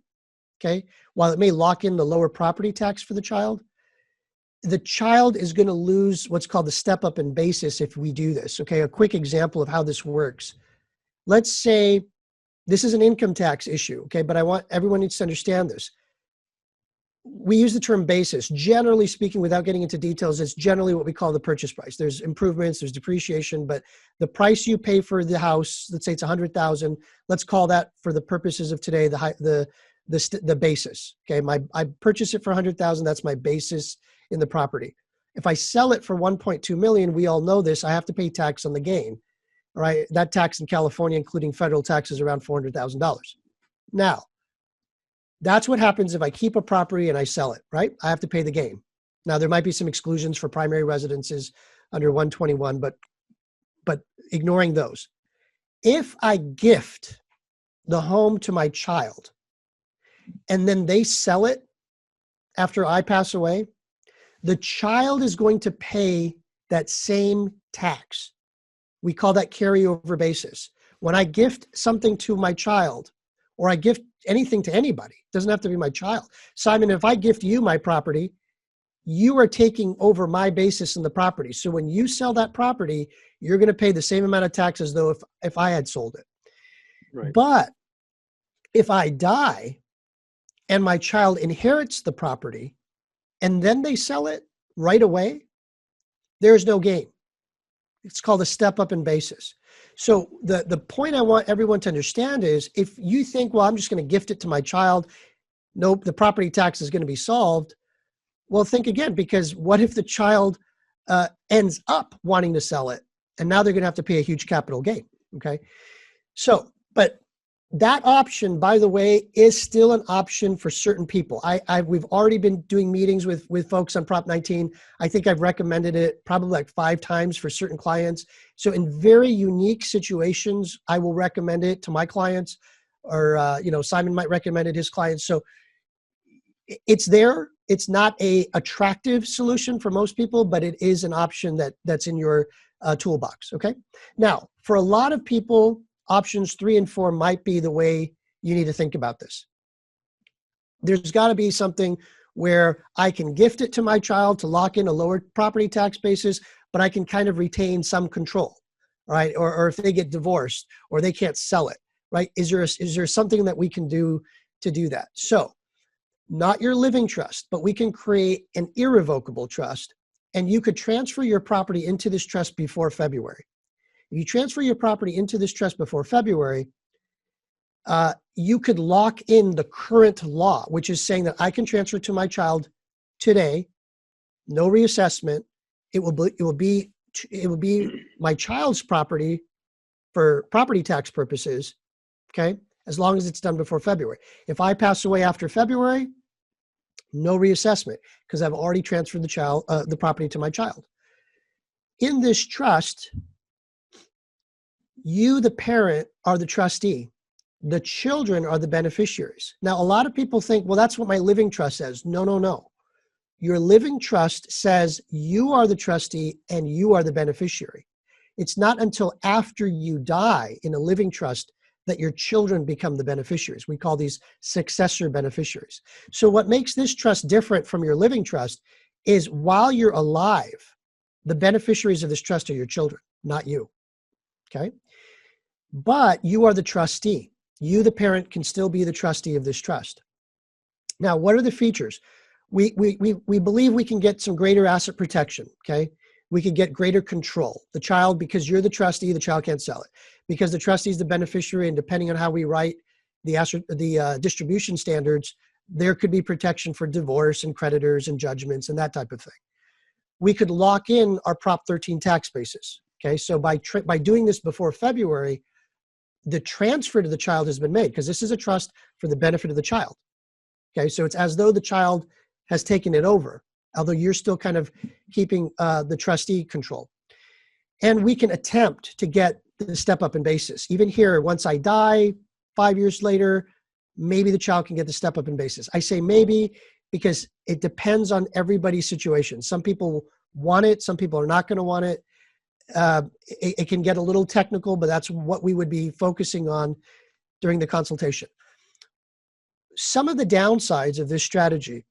okay, while it may lock in the lower property tax for the child is going to lose what's called the step up in basis if we do this. Okay, a quick example of how this works. Let's say this is an income tax issue, okay, but everyone needs to understand this. We use the term basis. Generally speaking, without getting into details, it's generally what we call the purchase price. There's improvements, there's depreciation, but the price you pay for the house, let's say it's $100,000. Let's call that, for the purposes of today, the basis. Okay, I purchase it for $100,000. That's my basis in the property. If I sell it for 1.2 million, we all know this. I have to pay tax on the gain. All right, that tax in California, including federal tax, is around $400,000. Now, that's what happens if I keep a property and I sell it, right? I have to pay the gain. Now, there might be some exclusions for primary residences under 121, but ignoring those. If I gift the home to my child and then they sell it after I pass away, the child is going to pay that same tax. We call that carryover basis. When I gift something to my child, or I gift anything to anybody, it doesn't have to be my child. Simon, if I gift you my property, you are taking over my basis in the property. So when you sell that property, you're going to pay the same amount of tax as though if I had sold it. Right. But if I die and my child inherits the property and then they sell it right away, there's no gain. It's called a step up in basis. So the point I want everyone to understand is, if you think, well, I'm just going to gift it to my child, nope, the property tax is going to be solved. Well, think again, because what if the child ends up wanting to sell it, and now they're going to have to pay a huge capital gain? Okay. So, but that option, by the way, is still an option for certain people. We've already been doing meetings with folks on Prop 19. I think I've recommended it probably like 5 times for certain clients. So in very unique situations, I will recommend it to my clients, or Simon might recommend it his clients. So it's there. It's not a attractive solution for most people, but it is an option that's in your toolbox. Okay. Now, for a lot of people, options 3 and 4 might be the way you need to think about this. There's got to be something where I can gift it to my child to lock in a lower property tax basis, but I can kind of retain some control, right? Or if they get divorced or they can't sell it, right? Is there something that we can do to do that? So not your living trust, but we can create an irrevocable trust, and you could transfer your property into this trust before February. If you transfer your property into this trust before February, you could lock in the current law, which is saying that I can transfer to my child today, no reassessment. It will be my child's property for property tax purposes, okay, as long as it's done before February. If I pass away after February, no reassessment, because I've already transferred the property to my child. In this trust, you, the parent, are the trustee. The children are the beneficiaries. Now, a lot of people think, well, that's what my living trust says. No, no, no. Your living trust says you are the trustee and you are the beneficiary. It's not until after you die in a living trust that your children become the beneficiaries. We call these successor beneficiaries. So what makes this trust different from your living trust is, while you're alive, the beneficiaries of this trust are your children, not you. Okay? But you are the trustee. You, the parent, can still be the trustee of this trust. Now, what are the features? We believe we can get some greater asset protection, okay? We could get greater control. The child, because you're the trustee, the child can't sell it. Because the trustee is the beneficiary, and depending on how we write the distribution standards, there could be protection for divorce and creditors and judgments and that type of thing. We could lock in our Prop 13 tax basis, okay? So by doing this before February, the transfer to the child has been made, because this is a trust for the benefit of the child. Okay, so it's as though the child has taken it over, although you're still kind of keeping the trustee control. And we can attempt to get the step up in basis. Even here, once I die, 5 years later, maybe the child can get the step up in basis. I say maybe because it depends on everybody's situation. Some people want it, some people are not going to want it. It can get a little technical, but that's what we would be focusing on during the consultation. Some of the downsides of this strategy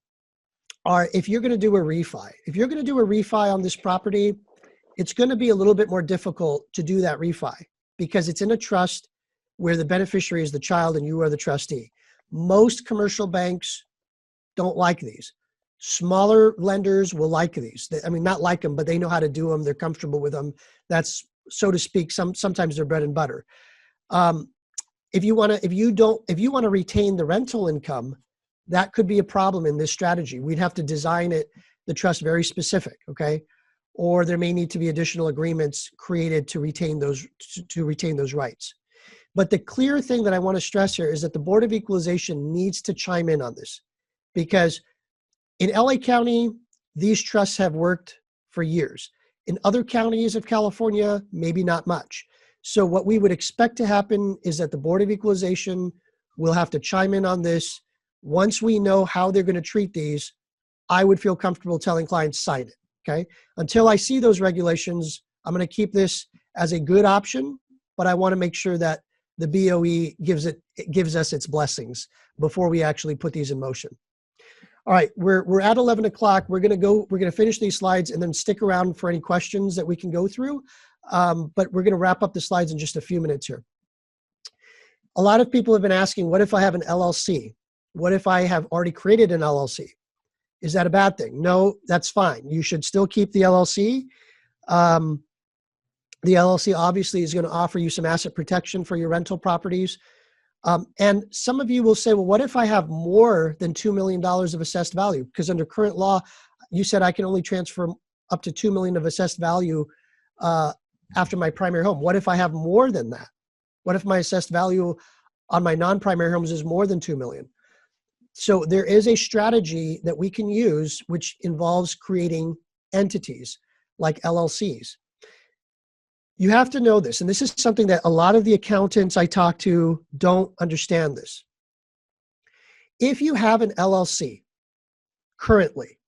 are if you're going to do a refi. If you're going to do a refi on this property, it's going to be a little bit more difficult to do that refi because it's in a trust where the beneficiary is the child and you are the trustee. Most commercial banks don't like these. Smaller lenders will like these. I mean, not like them, but they know how to do them. They're comfortable with them. That's, so to speak, sometimes they're bread and butter. If you want to retain the rental income, that could be a problem in this strategy. We'd have to design the trust very specific, okay? Or there may need to be additional agreements created to retain those rights. But the clear thing that I want to stress here is that the Board of Equalization needs to chime in on this, because in LA County, these trusts have worked for years. In other counties of California, maybe not much. So what we would expect to happen is that the Board of Equalization will have to chime in on this. Once we know how they're going to treat these, I would feel comfortable telling clients sign it, okay? Until I see those regulations, I'm going to keep this as a good option, but I want to make sure that the BOE gives us its blessings before we actually put these in motion. All right, we're at 11 o'clock. We're going to finish these slides and then stick around for any questions that we can go through. But we're going to wrap up the slides in just a few minutes here. A lot of people have been asking, what if I have an LLC? What if I have already created an LLC? Is that a bad thing? No, that's fine. You should still keep the LLC. The LLC obviously is going to offer you some asset protection for your rental properties. And some of you will say, well, what if I have more than $2 million of assessed value? Because under current law, you said I can only transfer up to $2 million of assessed value after my primary home. What if I have more than that? What if my assessed value on my non-primary homes is more than $2 million? So there is a strategy that we can use which involves creating entities like LLCs. You have to know this, and this is something that a lot of the accountants I talk to don't understand this. If you have an LLC currently,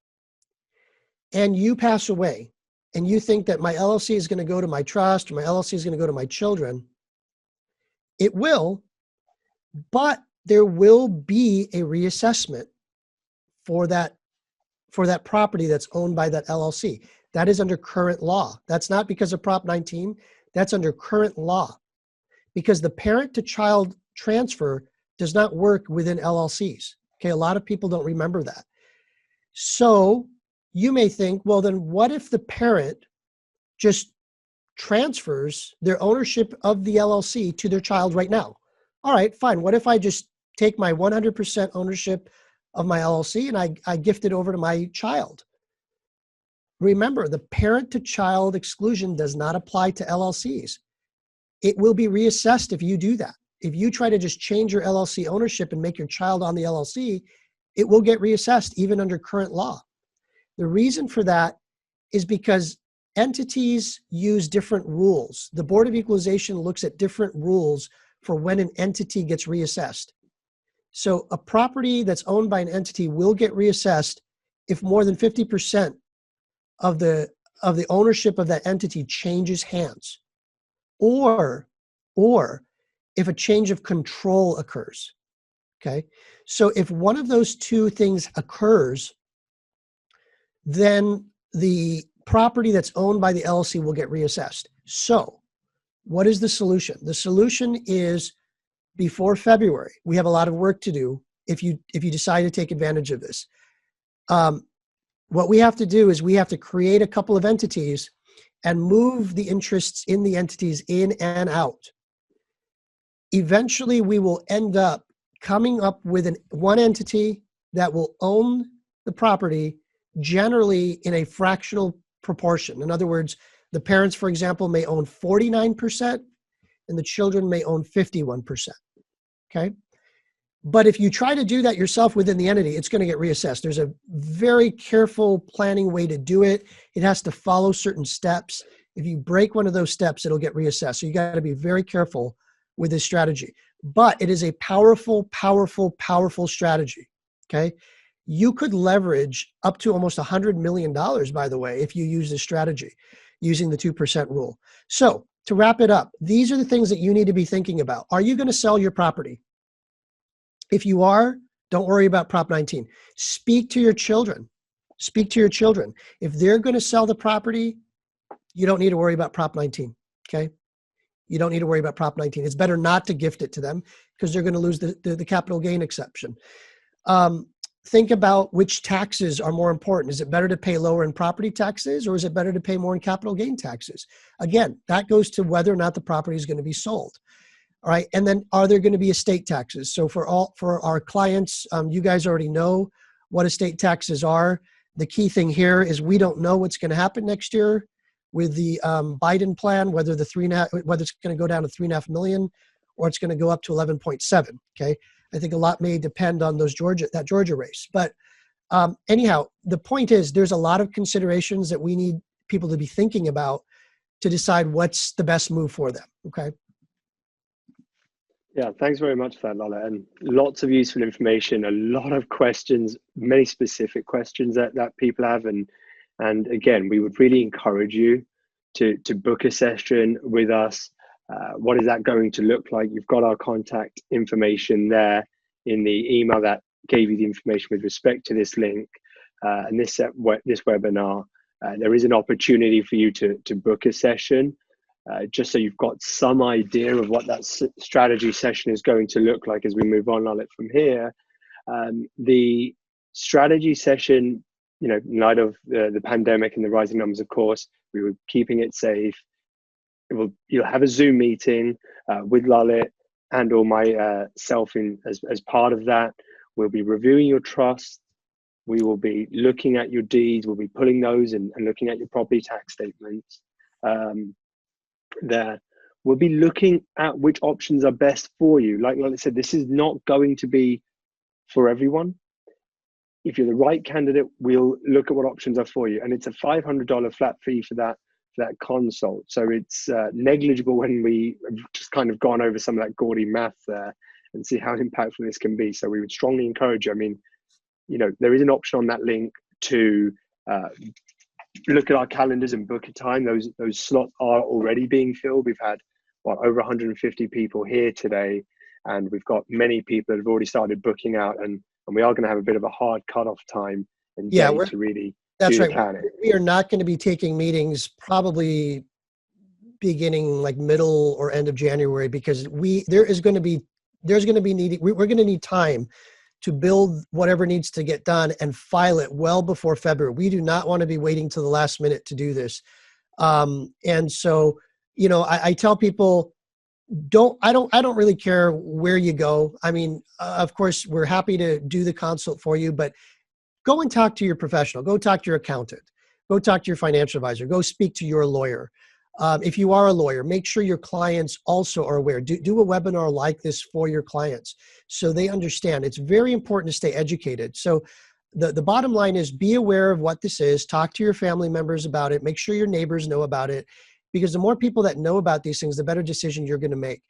and you pass away, and you think that my LLC is going to go to my trust, or my LLC is going to go to my children, it will, but there will be a reassessment for that property that's owned by that LLC. That is under current law. That's not because of Prop 19. That's under current law. Because the parent-to-child transfer does not work within LLCs. Okay, a lot of people don't remember that. So you may think, well, then what if the parent just transfers their ownership of the LLC to their child right now? All right, fine. What if I just take my 100% ownership of my LLC and I gift it over to my child? Remember, the parent-to-child exclusion does not apply to LLCs. It will be reassessed if you do that. If you try to just change your LLC ownership and make your child on the LLC, it will get reassessed even under current law. The reason for that is because entities use different rules. The Board of Equalization looks at different rules for when an entity gets reassessed. So a property that's owned by an entity will get reassessed if more than 50% of the ownership of that entity changes hands, or if a change of control occurs. Okay, so if one of those two things occurs, then the property that's owned by the LLC will get reassessed. So what is the solution? The solution is, before February, we have a lot of work to do if you decide to take advantage of this. What we have to do is we have to create a couple of entities and move the interests in the entities in and out. Eventually, we will end up coming up with one entity that will own the property, generally in a fractional proportion. In other words, the parents, for example, may own 49% and the children may own 51%. Okay? But if you try to do that yourself within the entity, it's going to get reassessed. There's a very careful planning way to do it. It has to follow certain steps. If you break one of those steps, it'll get reassessed. So you got to be very careful with this strategy. But it is a powerful, powerful, powerful strategy. Okay. You could leverage up to almost $100 million, by the way, if you use this strategy using the 2% rule. So to wrap it up, these are the things that you need to be thinking about. Are you going to sell your property? If you are, don't worry about Prop 19. Speak to your children. Speak to your children. If they're going to sell the property, you don't need to worry about Prop 19. Okay. You don't need to worry about Prop 19. It's better not to gift it to them because they're going to lose the capital gain exception. Think about which taxes are more important. Is it better to pay lower in property taxes or is it better to pay more in capital gain taxes? Again, that goes to whether or not the property is going to be sold. All right. And then are there going to be estate taxes? So for our clients, you guys already know what estate taxes are. The key thing here is we don't know what's going to happen next year with the Biden plan, whether it's going to go down to 3.5 million or it's going to go up to 11.7. Okay. I think a lot may depend on that Georgia race. But anyhow, the point is there's a lot of considerations that we need people to be thinking about to decide what's the best move for them. Okay. Yeah, thanks very much for that, Lalit. And lots of useful information, a lot of questions, many specific questions that people have. And again, we would really encourage you to book a session with us. What is that going to look like? You've got our contact information there in the email that gave you the information with respect to this link and this webinar. There is an opportunity for you to book a session just so you've got some idea of what that strategy session is going to look like as we move on, Lalit, from here. The strategy session, in light of the pandemic and the rising numbers, of course, we were keeping it safe. You'll have a Zoom meeting with Lalit and or myself as part of that. We'll be reviewing your trust. We will be looking at your deeds. We'll be pulling those and looking at your property tax statements. There, we'll be looking at which options are best for you. Like I said, this is not going to be for everyone. If you're the right candidate, we'll look at what options are for you. And it's a $500 flat fee for that consult. So it's negligible when we have just kind of gone over some of that gaudy math there and see how impactful this can be. So we would strongly encourage you. I mean, there is an option on that link to look at our calendars and book a time. Those slots are already being filled. We've had over 150 people here today, and we've got many people that have already started booking out, and we are going to have a bit of a hard cutoff time and day to really do the planning. We are not going to be taking meetings probably beginning like middle or end of January because we're going to need time to build whatever needs to get done and file it well before February. We do not want to be waiting till the last minute to do this. And so, I tell people, I don't really care where you go. I mean, of course, we're happy to do the consult for you, but go and talk to your professional. Go talk to your accountant. Go talk to your financial advisor. Go speak to your lawyer. If you are a lawyer, make sure your clients also are aware. Do a webinar like this for your clients so they understand. It's very important to stay educated. So the bottom line is be aware of what this is. Talk to your family members about it. Make sure your neighbors know about it, because the more people that know about these things, the better decision you're going to make.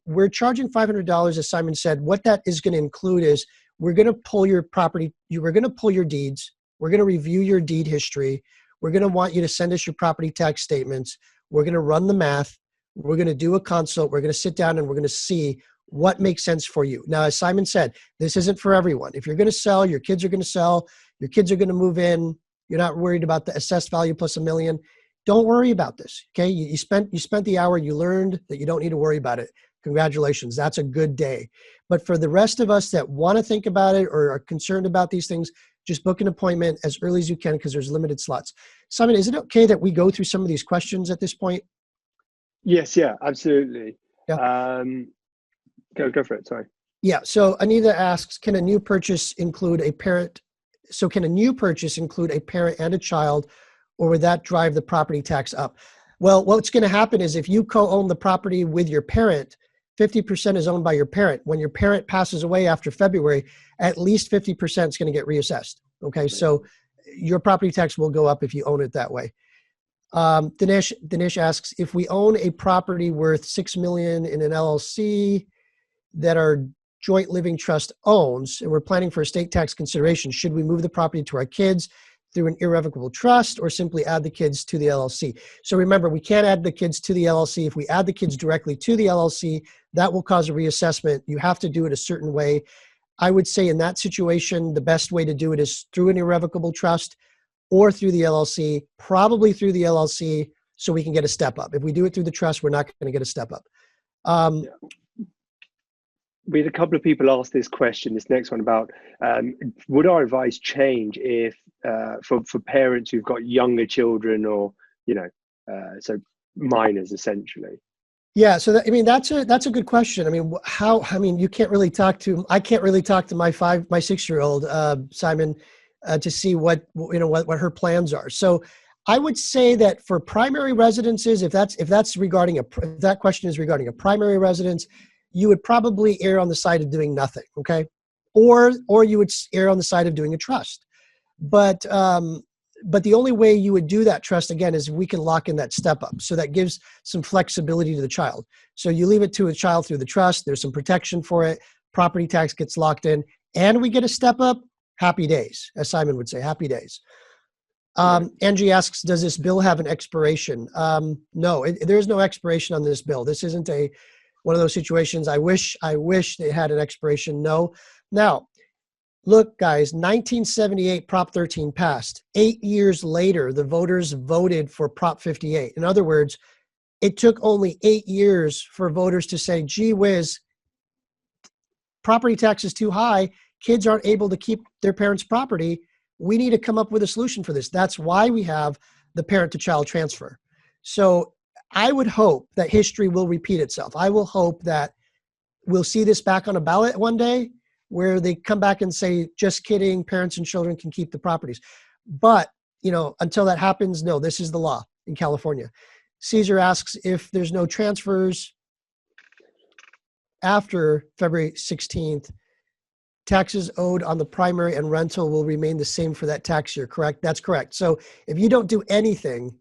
We're charging $500, as Simon said. What that is going to include is we're going to pull your property. We're going to pull your deeds. We're going to review your deed history. We're going to want you to send us your property tax statements. We're going to run the math. We're going to do a consult. We're going to sit down and we're going to see what makes sense for you. Now, as Simon said, this isn't for everyone. If you're going to sell, your kids are going to sell, your kids are going to move in, you're not worried about the assessed value plus $1 million, don't worry about this. Okay. You spent the hour, you learned that you don't need to worry about it. Congratulations. That's a good day. But for the rest of us that want to think about it or are concerned about these things, just book an appointment as early as you can because there's limited slots. Simon, is it okay that we go through some of these questions at this point? Yes, yeah, absolutely. Yeah. Go for it, sorry. Yeah, so Anita asks, can a new purchase include a parent? So can a new purchase include a parent and a child, or would that drive the property tax up? Well, what's going to happen is if you co-own the property with your parent, 50% is owned by your parent. When your parent passes away after February, at least 50% is going to get reassessed. Okay, so your property tax will go up if you own it that way. Dinesh asks, if we own a property worth $6 million in an LLC that our joint living trust owns, and we're planning for estate tax consideration, should we move the property to our kids through an irrevocable trust or simply add the kids to the LLC? So remember, we can't add the kids to the LLC. If we add the kids directly to the LLC, that will cause a reassessment. You have to do it a certain way. I would say in that situation, the best way to do it is through an irrevocable trust or through the LLC, probably through the LLC, so we can get a step up. If we do it through the trust, we're not going to get a step up. We had a couple of people ask this question, this next one about, would our advice change if, for parents who've got younger children or, so minors essentially? Yeah, so that's a good question. You can't really talk to, I can't really talk to my 6-year-old, Simon, to see what her plans are. So I would say that for primary residences, if that question is regarding a primary residence, you would probably err on the side of doing nothing, okay? Or you would err on the side of doing a trust. But the only way you would do that trust, again, is we can lock in that step up. So that gives some flexibility to the child. So you leave it to a child through the trust, there's some protection for it, property tax gets locked in, and we get a step up, happy days, as Simon would say, happy days. Angie asks, does this bill have an expiration? No, there's no expiration on this bill. This isn't one of those situations, I wish it had an expiration. No. Now, look, guys, 1978, Prop 13 passed. 8 years later, the voters voted for Prop 58. In other words, it took only 8 years for voters to say, gee whiz, property tax is too high. Kids aren't able to keep their parents' property. We need to come up with a solution for this. That's why we have the parent-to-child transfer. So I would hope that history will repeat itself. I will hope that we'll see this back on a ballot one day where they come back and say, just kidding, parents and children can keep the properties. But, until that happens, no, this is the law in California. Caesar asks if there's no transfers after February 16th, taxes owed on the primary and rental will remain the same for that tax year, correct? That's correct. So if you don't do anything,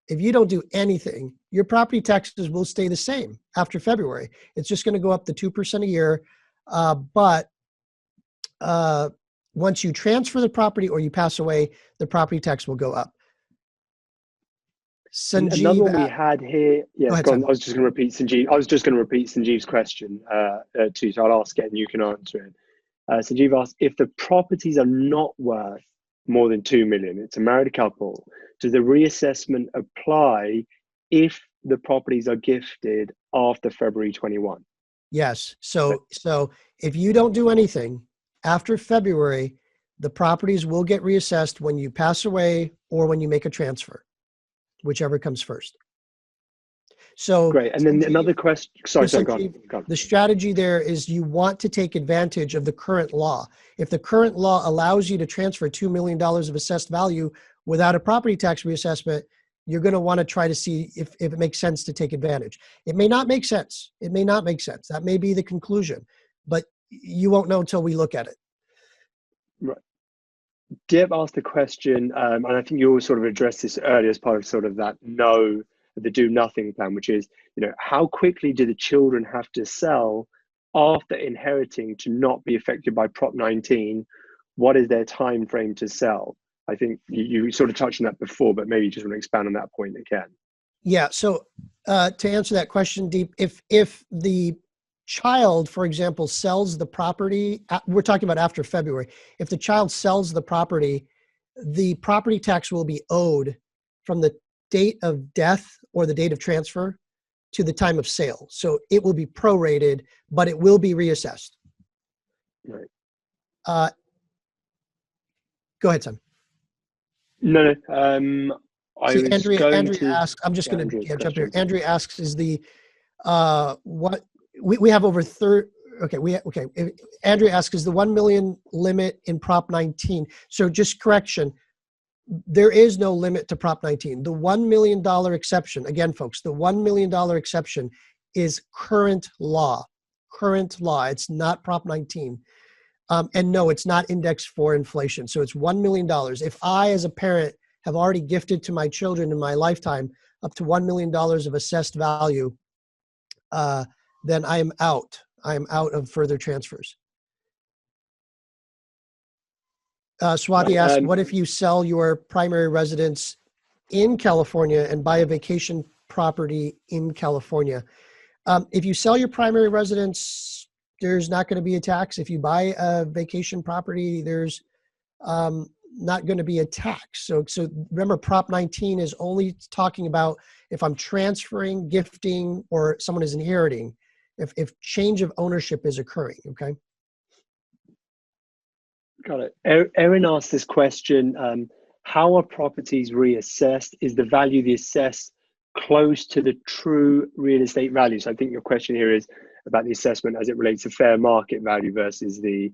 your property taxes will stay the same after February. It's just going to go up to 2% a year. But once you transfer the property or you pass away, the property tax will go up. Sanjeev, another one we had here. Yeah, ahead, go on. I was just going to repeat Sanjeev's question too, so I'll ask it and you can answer it. Sanjeev asked, if the properties are not worth more than 2 million, it's a married couple, does the reassessment apply if the properties are gifted after February 21? Yes. So if you don't do anything after February, the properties will get reassessed when you pass away or when you make a transfer, whichever comes first. So great. And then another question. Sorry, go on. The strategy there is you want to take advantage of the current law. If the current law allows you to transfer $2 million of assessed value without a property tax reassessment, you're going to want to try to see if it makes sense to take advantage. It may not make sense. That may be the conclusion, but you won't know until we look at it. Right. Deb asked a question, and I think you all sort of addressed this earlier as part of sort of the do nothing plan, which is, how quickly do the children have to sell after inheriting to not be affected by Prop 19? What is their time frame to sell? I think you sort of touched on that before, but maybe you just want to expand on that point again. Yeah. So to answer that question, Deep, if the child, for example, sells the property, we're talking about after February. If the child sells the property tax will be owed from the date of death or the date of transfer to the time of sale. So it will be prorated, but it will be reassessed. Right. Go ahead, Sam. No. Andrea asks, I'm just going to jump here. Andrea asks, is the what we have over 30? Andrea asks, is the 1 million limit in Prop 19? So just correction, there is no limit to Prop 19. The $1 million exception, again, folks, the $1 million exception is current law. It's not Prop 19. And no, it's not indexed for inflation. So it's $1 million. If I, as a parent, have already gifted to my children in my lifetime up to $1 million of assessed value, then I am out. I am out of further transfers. Swati asked, what if you sell your primary residence in California and buy a vacation property in California? If you sell your primary residence, there's not going to be a tax. If you buy a vacation property, there's not going to be a tax. So remember, Prop 19 is only talking about if I'm transferring, gifting, or someone is inheriting, if change of ownership is occurring, okay? Got it. Erin asked this question, how are properties reassessed? Is the value they assess close to the true real estate value? So I think your question here is about the assessment as it relates to fair market value versus the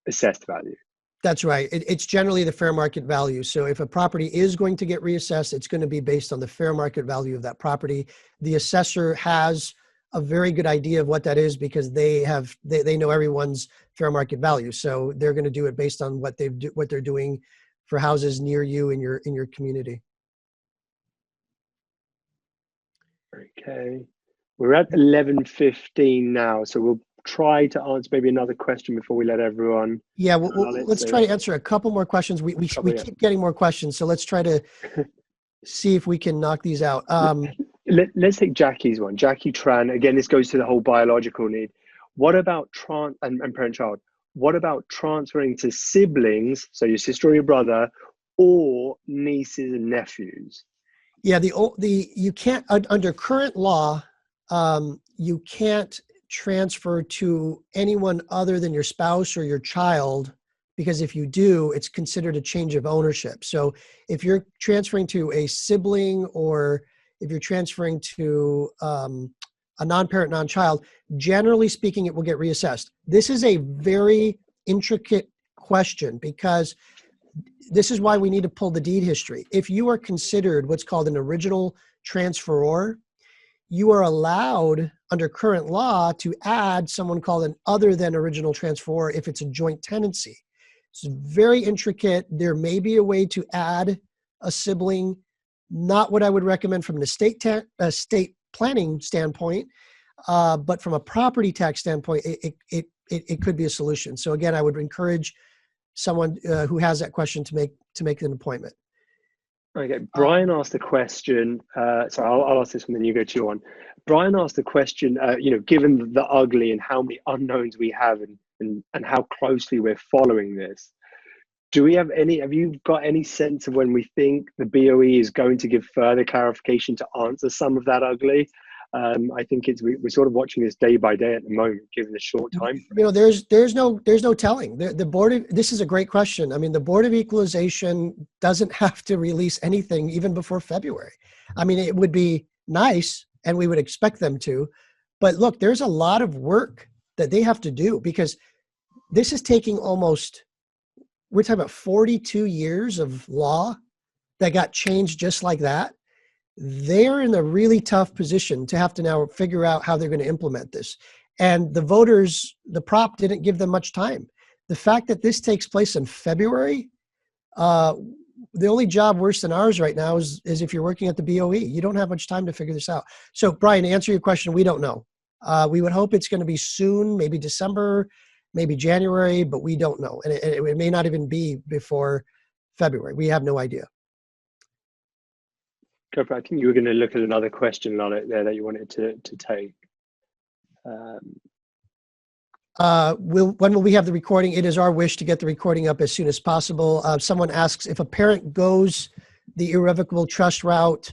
assessed value. That's right. It's generally the fair market value. So if a property is going to get reassessed, it's going to be based on the fair market value of that property. The assessor has a very good idea of what that is because they know everyone's fair market value. So they're going to do it based on what they're doing for houses near you in your community. Okay, we're at 11:15 now, so we'll try to answer maybe another question before we let everyone. Yeah, let's try to answer a couple more questions. We keep getting more questions, so let's try to see if we can knock these out. Let's take Jackie's one. Jackie Tran, again, this goes to the whole biological need. What about and parent-child? What about transferring to siblings, so your sister or your brother, or nieces and nephews? Yeah, you can't, under current law, you can't transfer to anyone other than your spouse or your child, because if you do, it's considered a change of ownership. So if you're transferring to a sibling or if you're transferring to a non-parent, non-child, generally speaking, it will get reassessed. This is a very intricate question because this is why we need to pull the deed history. If you are considered what's called an original transferor, you are allowed under current law to add someone called an other than original transferor if it's a joint tenancy. It's very intricate. There may be a way to add a sibling, not what I would recommend from an estate planning standpoint, but from a property tax standpoint, it could be a solution. So again, I would encourage someone who has that question to make an appointment. Okay, Brian asked a question. So I'll ask this one, then you go to your one. Brian asked a question. Given the ugly and how many unknowns we have, and how closely we're following this, have you got any sense of when we think the BOE is going to give further clarification to answer some of that ugly? I think we're sort of watching this day by day at the moment, given the short time frame. There's no telling. The board. This is a great question. I mean, the Board of Equalization doesn't have to release anything even before February. I mean, it would be nice, and we would expect them to, but look, there's a lot of work that they have to do because this is taking we're talking about 42 years of law that got changed just like that. They're in a really tough position to have to now figure out how they're going to implement this. And the voters, the prop didn't give them much time. The fact that this takes place in February, the only job worse than ours right now is if you're working at the BOE. You don't have much time to figure this out. So Brian, to answer your question, we don't know. We would hope it's going to be soon, maybe December, maybe January, but we don't know. And it may not even be before February. We have no idea. I think you were going to look at another question, Lalit, there that you wanted to take. When will we have the recording? It is our wish to get the recording up as soon as possible. Someone asks, if a parent goes the irrevocable trust route,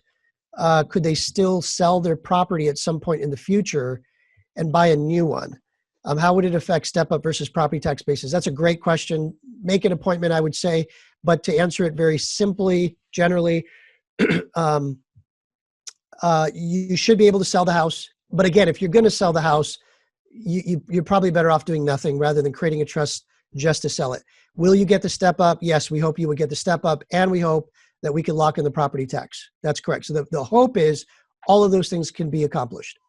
could they still sell their property at some point in the future and buy a new one? How would it affect step-up versus property tax basis? That's a great question. Make an appointment, I would say. But to answer it very simply, generally, you should be able to sell the house. But again, if you're going to sell the house, you're probably better off doing nothing rather than creating a trust just to sell it. Will you get the step up? Yes, we hope you would get the step up, and we hope that we can lock in the property tax. That's correct. So the hope is all of those things can be accomplished.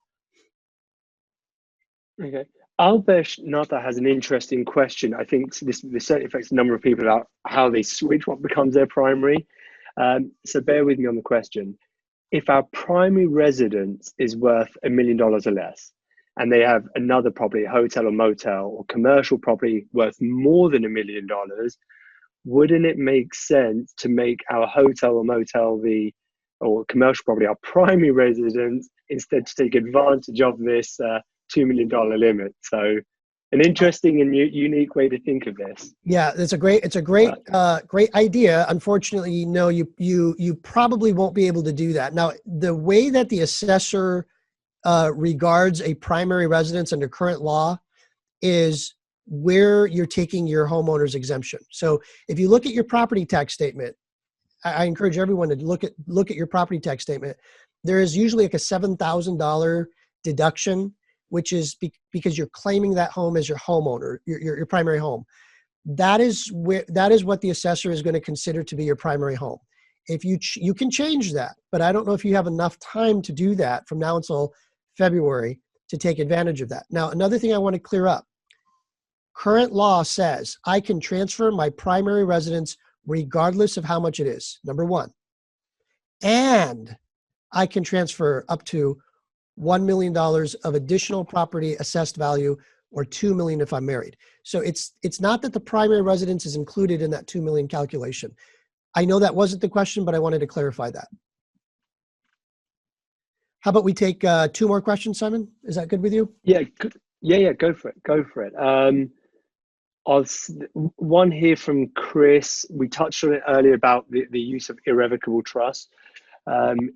Okay. Albesh Nata has an interesting question. I think this certainly affects a number of people about how they switch what becomes their primary. So bear with me on the question. If our primary residence is worth $1 million or less, and they have another property, hotel or motel or commercial property worth more than $1 million, wouldn't it make sense to make our hotel or motel or commercial property our primary residence instead to take advantage of this $2 million limit? So an interesting and unique way to think of this. Yeah, it's a great great idea. Unfortunately, no, you probably won't be able to do that. Now, the way that the assessor regards a primary residence under current law is where you're taking your homeowner's exemption. So if you look at your property tax statement, I encourage everyone to look at your property tax statement. There is usually like a $7,000 deduction, which is because you're claiming that home as your homeowner, your primary home. That is what the assessor is going to consider to be your primary home. If you can change that, but I don't know if you have enough time to do that from now until February to take advantage of that. Now, another thing I want to clear up. Current law says I can transfer my primary residence regardless of how much it is, number one. And I can transfer up to $1 million of additional property assessed value, or $2 million if I'm married. So it's not that the primary residence is included in that $2 million calculation. I know that wasn't the question, but I wanted to clarify that. How about we take 2 more questions, Simon? Is that good with you? Yeah, go for it. One here from Chris. We touched on it earlier about the use of irrevocable trust.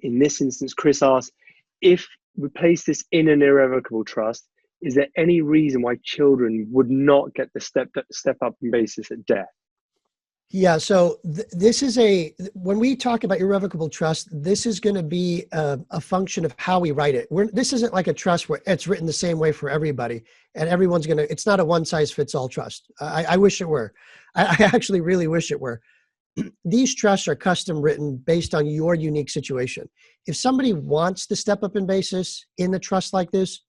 In this instance, Chris asked, if we place this in an irrevocable trust, is there any reason why children would not get the step up in basis at death? Yeah, so this is when we talk about irrevocable trust, this is going to be a function of how we write it. This isn't like a trust where it's written the same way for everybody and everyone's it's not a one size fits all trust. I wish it were. I actually really wish it were. These trusts are custom written based on your unique situation. If somebody wants to step up in basis in the trust like this,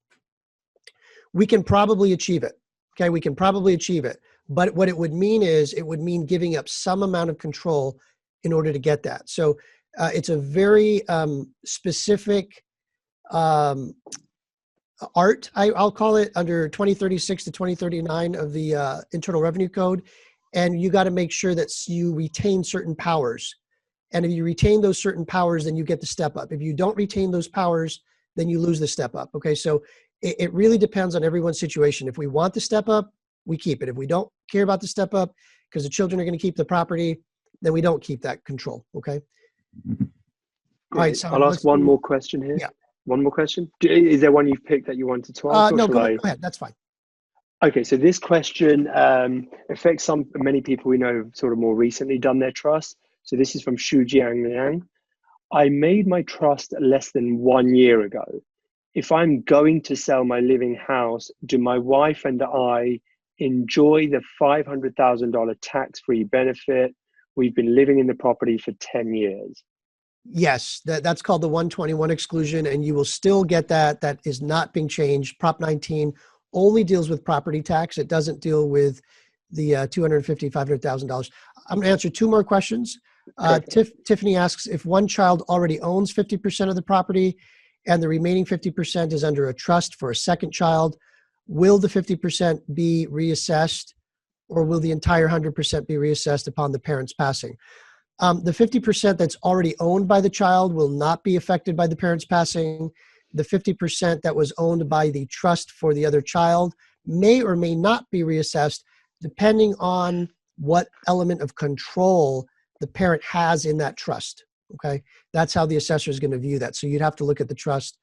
we can probably achieve it. Okay, we can probably achieve it. But what it would mean is it would mean giving up some amount of control in order to get that. So it's a very specific art, I'll call it, under 2036 to 2039 of the Internal Revenue Code. And you got to make sure that you retain certain powers. And if you retain those certain powers, then you get the step up. If you don't retain those powers, then you lose the step up. Okay, so it really depends on everyone's situation. If we want the step up, we keep it. If we don't care about the step up because the children are going to keep the property, then we don't keep that control. Okay. All right. So I'll ask one more question here. Yeah. One more question. Is there one you've picked that you wanted to ask? No, go ahead. That's fine. Okay. So this question affects many people we know have sort of more recently done their trust. So this is from Shu Jiang Liang. I made my trust less than 1 year ago. If I'm going to sell my living house, do my wife and I enjoy the $500,000 tax-free benefit? We've been living in the property for 10 years. Yes, that's called the 121 exclusion, and you will still get that. That is not being changed. Prop 19 only deals with property tax. It doesn't deal with the $250,000, $500,000. I'm going to answer 2 more questions. Tiffany asks, if one child already owns 50% of the property and the remaining 50% is under a trust for a second child, will the 50% be reassessed, or will the entire 100% be reassessed upon the parent's passing? The 50% that's already owned by the child will not be affected by the parent's passing. The 50% that was owned by the trust for the other child may or may not be reassessed depending on what element of control the parent has in that trust. Okay, that's how the assessor is going to view that. So you'd have to look at the trust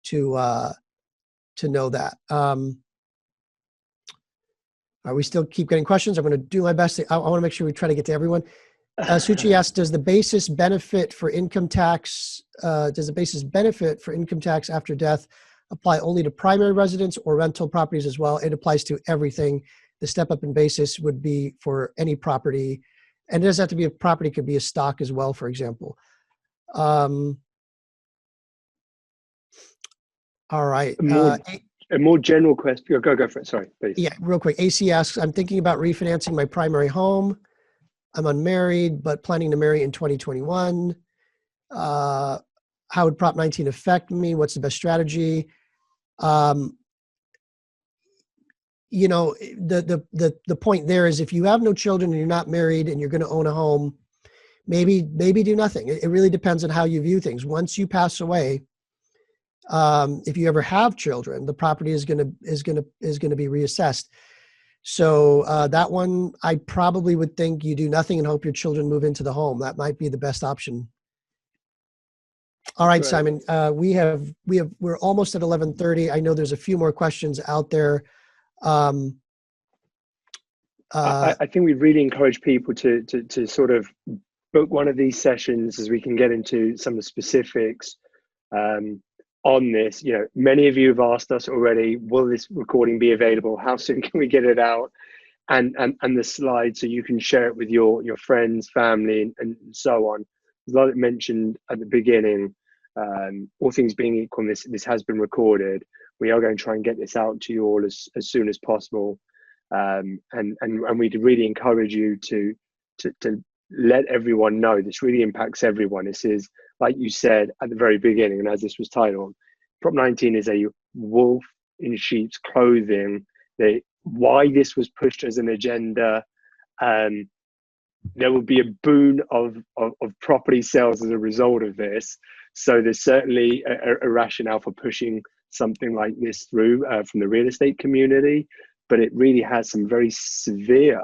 to know that. We still keep getting questions. I'm going to do my best. I want to make sure we try to get to everyone. Suchi asks, does the basis benefit for income tax after death apply only to primary residence or rental properties as well? It applies to everything. The step up in basis would be for any property, and it doesn't have to be a property, it could be a stock as well, for example. All right. A more general question. Go for it. Sorry, please. Yeah, real quick. AC asks, I'm thinking about refinancing my primary home. I'm unmarried, but planning to marry in 2021. How would Prop 19 affect me? What's the best strategy? You know, the point there is, if you have no children and you're not married and you're going to own a home, maybe do nothing. It really depends on how you view things. Once you pass away, if you ever have children, the property is going to be reassessed. So that one, I probably would think you do nothing and hope your children move into the home. That might be the best option. All right, Great. Simon, we're almost at 11:30. I know there's a few more questions out there. I think we really encourage people to sort of book one of these sessions, as we can get into some of the specifics on this. You know, many of you have asked us already, will this recording be available? How soon can we get it out? And the slides, so you can share it with your friends, family, and so on. As Lalit mentioned at the beginning, all things being equal, this has been recorded. We are going to try and get this out to you all as soon as possible. And we'd really encourage you to let everyone know this really impacts everyone. This is, like you said at the very beginning, and as this was titled, Prop 19 is a wolf in sheep's clothing. Why this was pushed as an agenda, there will be a boon of property sales as a result of this. So there's certainly a rationale for pushing something like this through from the real estate community, but it really has some very severe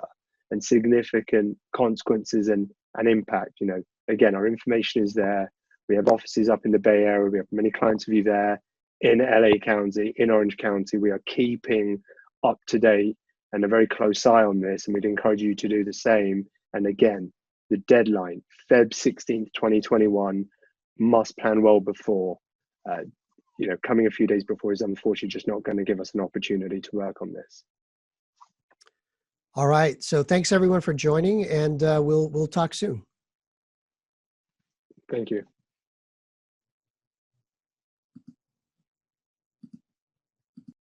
and significant consequences and impact. You know, again, our information is there. We have offices up in the Bay Area. We have many clients of you there in LA County, in Orange County. We are keeping up to date and a very close eye on this, and we'd encourage you to do the same. And again, the deadline, Feb 16th, 2021, must plan well before. You know, coming a few days before is unfortunately just not going to give us an opportunity to work on this. All right. So thanks everyone for joining, and we'll talk soon. Thank you.